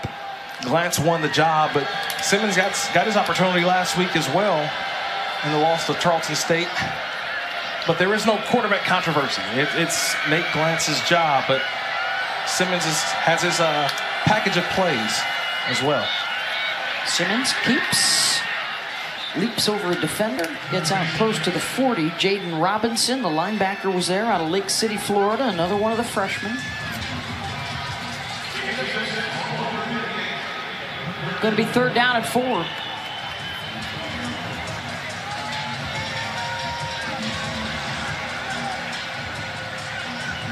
Glantz won the job, but Simmons got his opportunity last week as well in the loss to Charleston State. But there is no quarterback controversy. It's Nate Glantz's job, but Simmons has his package of plays as well. Simmons keeps, leaps over a defender, gets out close to the 40. Jaden Robinson, the linebacker, was there out of Lake City, Florida, another one of the freshmen. Going to be 3rd down and 4.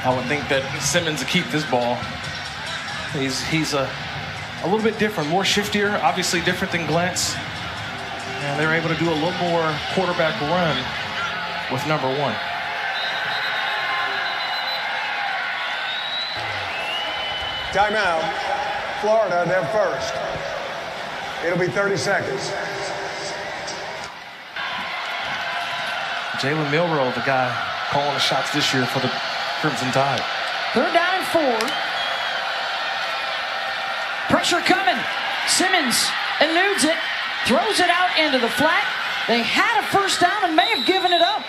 I would think that Simmons will keep this ball. He's a little bit different, more shiftier, obviously different than Glantz. And they're able to do a little more quarterback run with number 1. Timeout. Florida, they're first. It'll be 30 seconds. Jalen Milrow, the guy calling the shots this year for the Crimson Tide. 3rd down and 4. Pressure coming. Simmons eludes it, throws it out into the flat. They had a first down and may have given it up.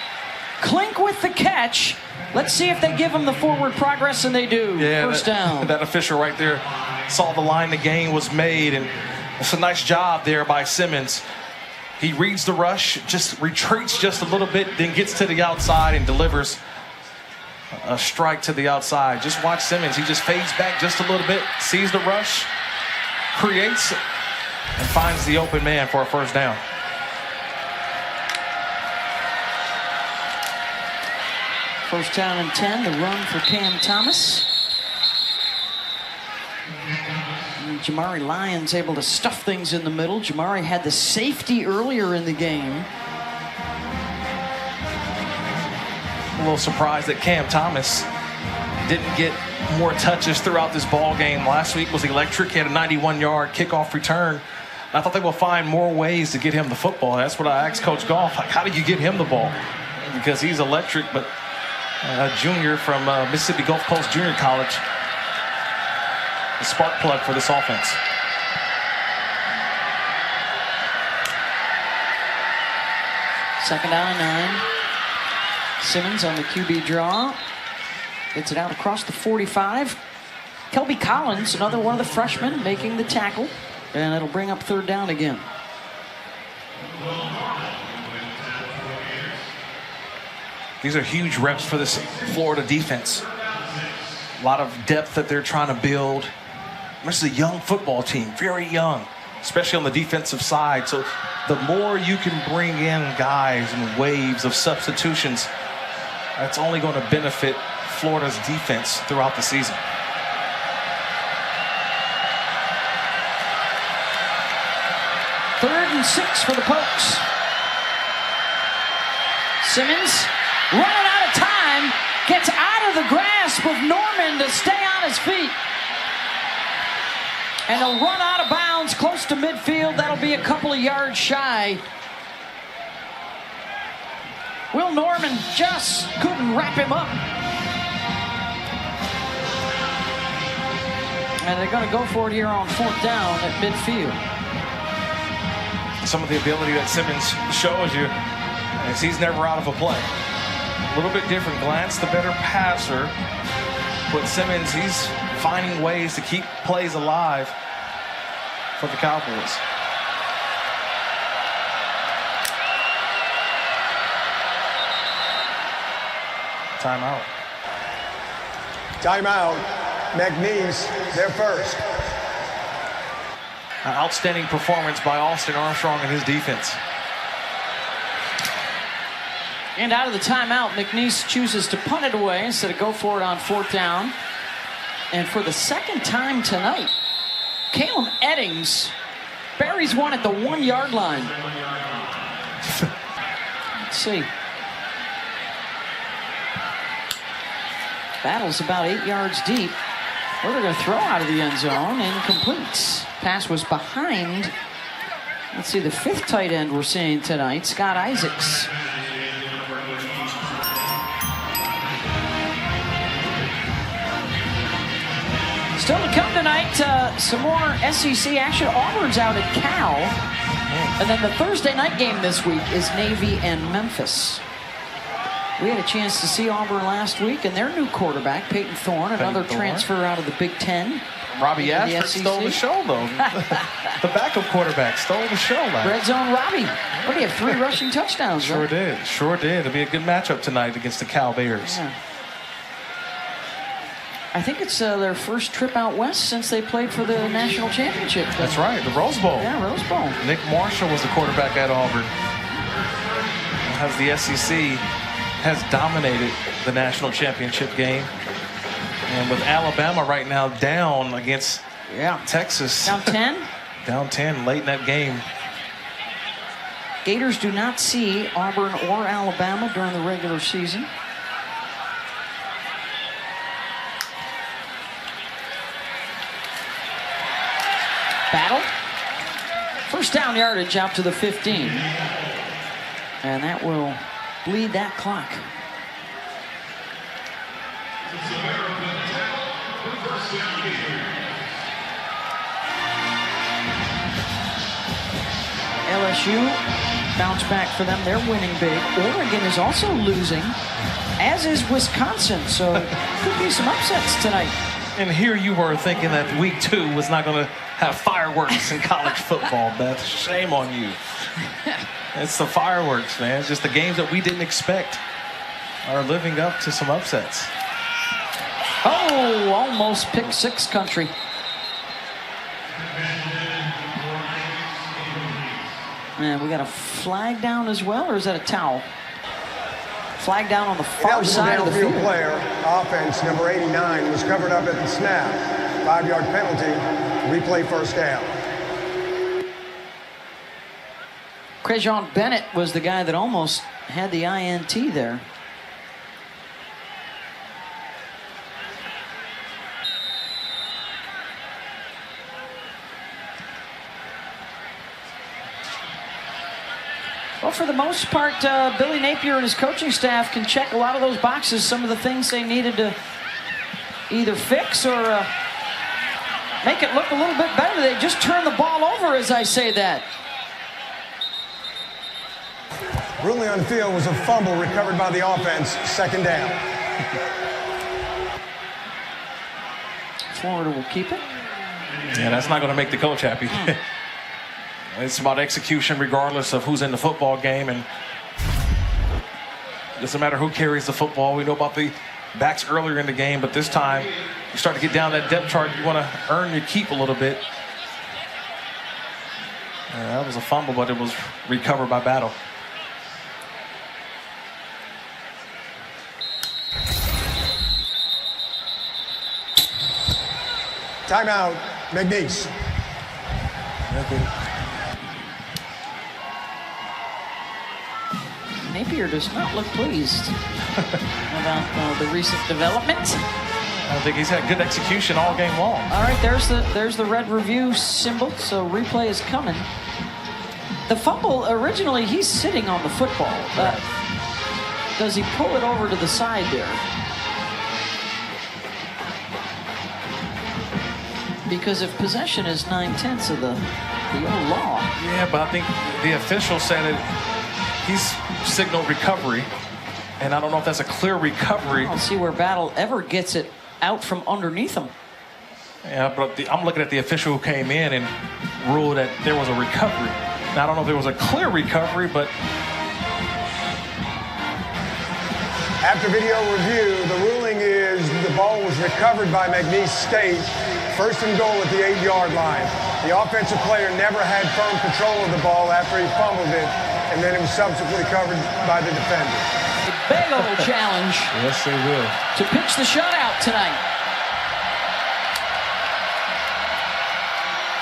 Klink with the catch. Let's see if they give him the forward progress, and they do. Yeah, first down. That official right there saw the line the gain was made, and it's a nice job there by Simmons. He reads the rush, just retreats just a little bit, then gets to the outside and delivers a strike to the outside. Just watch Simmons. He just fades back just a little bit, sees the rush, creates, and finds the open man for a first down. First down and 10, the run for Cam Thomas. And Jamari Lyons able to stuff things in the middle. Jamari had the safety earlier in the game. A little surprised that Cam Thomas didn't get more touches throughout this ball game. Last week was electric. He had a 91-yard kickoff return. I thought they will find more ways to get him the football. That's what I asked Coach Goff. Like, how do you get him the ball? because he's electric, but a junior from Mississippi Gulf Coast Junior College. The spark plug for this offense. Second down and 9. Simmons on the QB draw. Gets it out across the 45. Kelby Collins, another one of the freshmen, making the tackle. And it'll bring up third down again. These are huge reps for this Florida defense. A lot of depth that they're trying to build. This is a young football team, very young, especially on the defensive side. So the more you can bring in guys and waves of substitutions, that's only going to benefit Florida's defense throughout the season. Third and 6 for the Pokes. Simmons running out of time, gets out of the grasp of Norman to stay on his feet. And he'll run out of bounds close to midfield. That'll be a couple of yards shy. Will Norman just couldn't wrap him up. And they're going to go for it here on fourth down at midfield. Some of the ability that Simmons shows you is he's never out of a play. A little bit different. Glance the better passer. But Simmons, he's finding ways to keep plays alive for the Cowboys. Timeout. Timeout. McNeese, their first. An outstanding performance by Austin Armstrong and his defense. And out of the timeout, McNeese chooses to punt it away instead of go for it on fourth down. And for the second time tonight, Caleb Eddings buries one at the 1 yard line. Let's see. Battle's about 8 yards deep. Well, they're going to throw out of the end zone. Incomplete. Pass was behind. Let's see, the fifth tight end we're seeing tonight, Scott Isaacs. Still to come tonight, some more SEC action. Auburn's out at Cal. And then the Thursday night game this week is Navy and Memphis. We had a chance to see Auburn last week, and their new quarterback, Peyton Thorne, another transfer out of the Big Ten. Robbie Ashford stole the show, though. The backup quarterback stole the show last. Red zone Robbie. What do you have, 3 rushing touchdowns? Sure did. Sure did. It'll be a good matchup tonight against the Cal Bears. Yeah. I think it's their first trip out west since they played for the national championship. That's right, the Rose Bowl. Yeah, Rose Bowl. Nick Marshall was the quarterback at Auburn. As the SEC has dominated the national championship game. And with Alabama right now down against Texas. Down 10? Down 10 late in that game. Gators do not see Auburn or Alabama during the regular season. Battle. First down yardage out to the 15. And that will bleed that clock. LSU bounce back for them. They're winning big. Oregon is also losing, as is Wisconsin. So could be some upsets tonight. And here you were thinking that week 2 was not going to have fireworks in college football, Beth. Shame on you. It's the fireworks, man. It's just the games that we didn't expect are living up to some upsets. Oh, almost pick 6 country. And we got a flag down as well, or is that a towel? Flag down on the far side of the field. Player, offense, number 89, was covered up at the snap. 5-yard penalty, replay first down. Crejon Bennett was the guy that almost had the INT there. Well, for for the most part, Billy Napier and his coaching staff can check a lot of those boxes. Some of the things they needed to either fix or make it look a little bit better. They just turn the ball over as I say that. Ruling on the field was a fumble recovered by the offense, second down. Florida will keep it. Yeah, that's not going to make the coach happy. It's about execution regardless of who's in the football game, and it doesn't matter who carries the football. We know about the backs earlier in the game, but this time you start to get down that depth chart. You want to earn your keep a little bit. That was a fumble, but it was recovered by Battle. Timeout, McNeese. Napier does not look pleased about the recent development. I think he's had good execution all game long. All right, there's the red review symbol, so replay is coming. The fumble, originally, he's sitting on the football. Does he pull it over to the side there? Because if possession is 9/10 of the old law. Yeah, but I think the official said it. He's signaled recovery, and I don't know if that's a clear recovery. I don't see where Battle ever gets it out from underneath him. Yeah, but I'm looking at the official who came in and ruled that there was a recovery. Now, I don't know if there was a clear recovery, but... After video review, the ruling is the ball was recovered by McNeese State. First and goal at the 8-yard line. The offensive player never had firm control of the ball after he fumbled it, and then it was subsequently covered by the defender. A big old challenge. Yes, they will. To pitch the shutout tonight.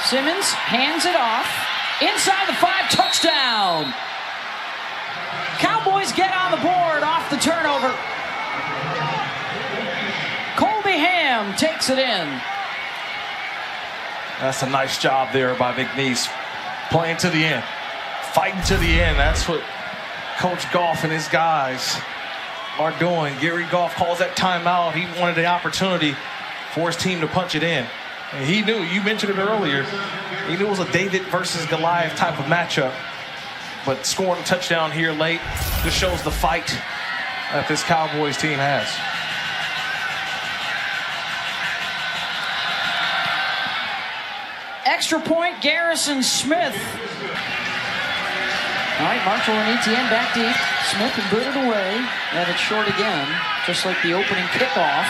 Simmons hands it off. Inside the 5, touchdown. Cowboys get on the board off the turnover. Colby Ham takes it in. That's a nice job there by McNeese. Playing to the end. Fighting to the end. That's what Coach Goff and his guys are doing. Gary Goff calls that timeout. He wanted the opportunity for his team to punch it in. And he knew, you mentioned it earlier, he knew it was a David versus Goliath type of matchup. But scoring a touchdown here late just shows the fight that this Cowboys team has. Extra point, Garrison Smith. All right, Marshall and Etienne back deep. Smith and booted away. And it's short again, just like the opening kickoff.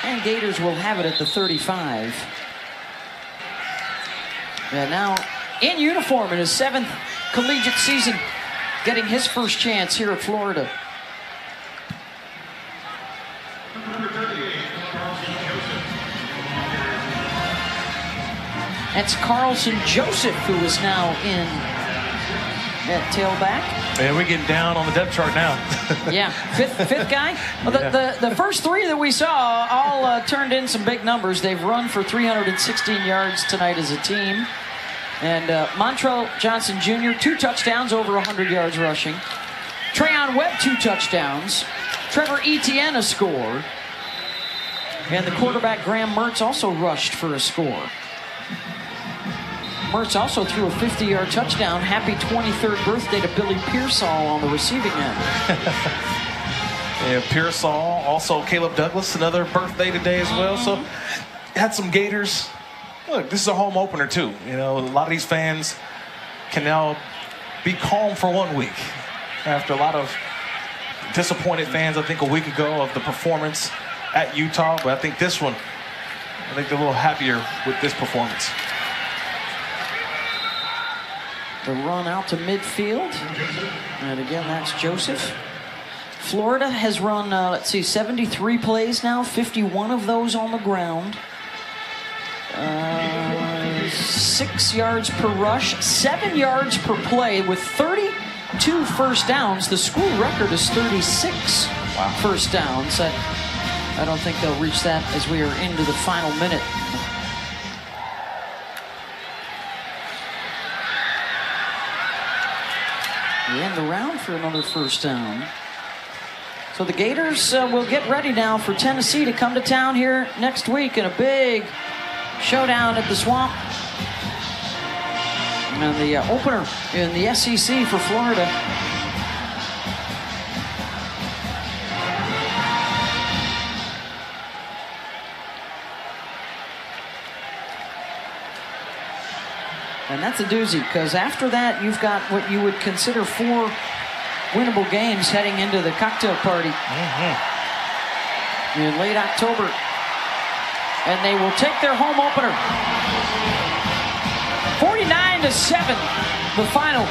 And Gators will have it at the 35. And now in uniform in his 7th collegiate season, getting his first chance here at Florida. That's Carlson Joseph, who is now in at tailback. And we're getting down on the depth chart now. Yeah, fifth guy. Well, the first 3 that we saw all turned in some big numbers. They've run for 316 yards tonight as a team. And Montrell Johnson Jr., 2 touchdowns, over 100 yards rushing. Trayon Webb, 2 touchdowns. Trevor Etienne, a score. And the quarterback, Graham Mertz, also rushed for a score. Mertz also threw a 50-yard touchdown. Happy 23rd birthday to Billy Pearsall on the receiving end. Yeah, Pearsall, also Caleb Douglas, another birthday today as well. So had some Gators. Look, this is a home opener too. You know, a lot of these fans can now be calm for 1 week after a lot of disappointed fans, I think, a week ago of the performance at Utah. But I think this one, I think they're a little happier with this performance. The run out to midfield. And again, that's Joseph. Florida has run, 73 plays now, 51 of those on the ground. 6 yards per rush, 7 yards per play with 32 first downs. The school record is 36 first downs. I don't think they'll reach that as we are into the final minute. And around for another first down. So the Gators will get ready now for Tennessee to come to town here next week in a big showdown at the Swamp. And the opener in the SEC for Florida. And that's a doozy, because after that, you've got what you would consider 4 winnable games heading into the cocktail party in late October. And they will take their home opener. 49-7, the final.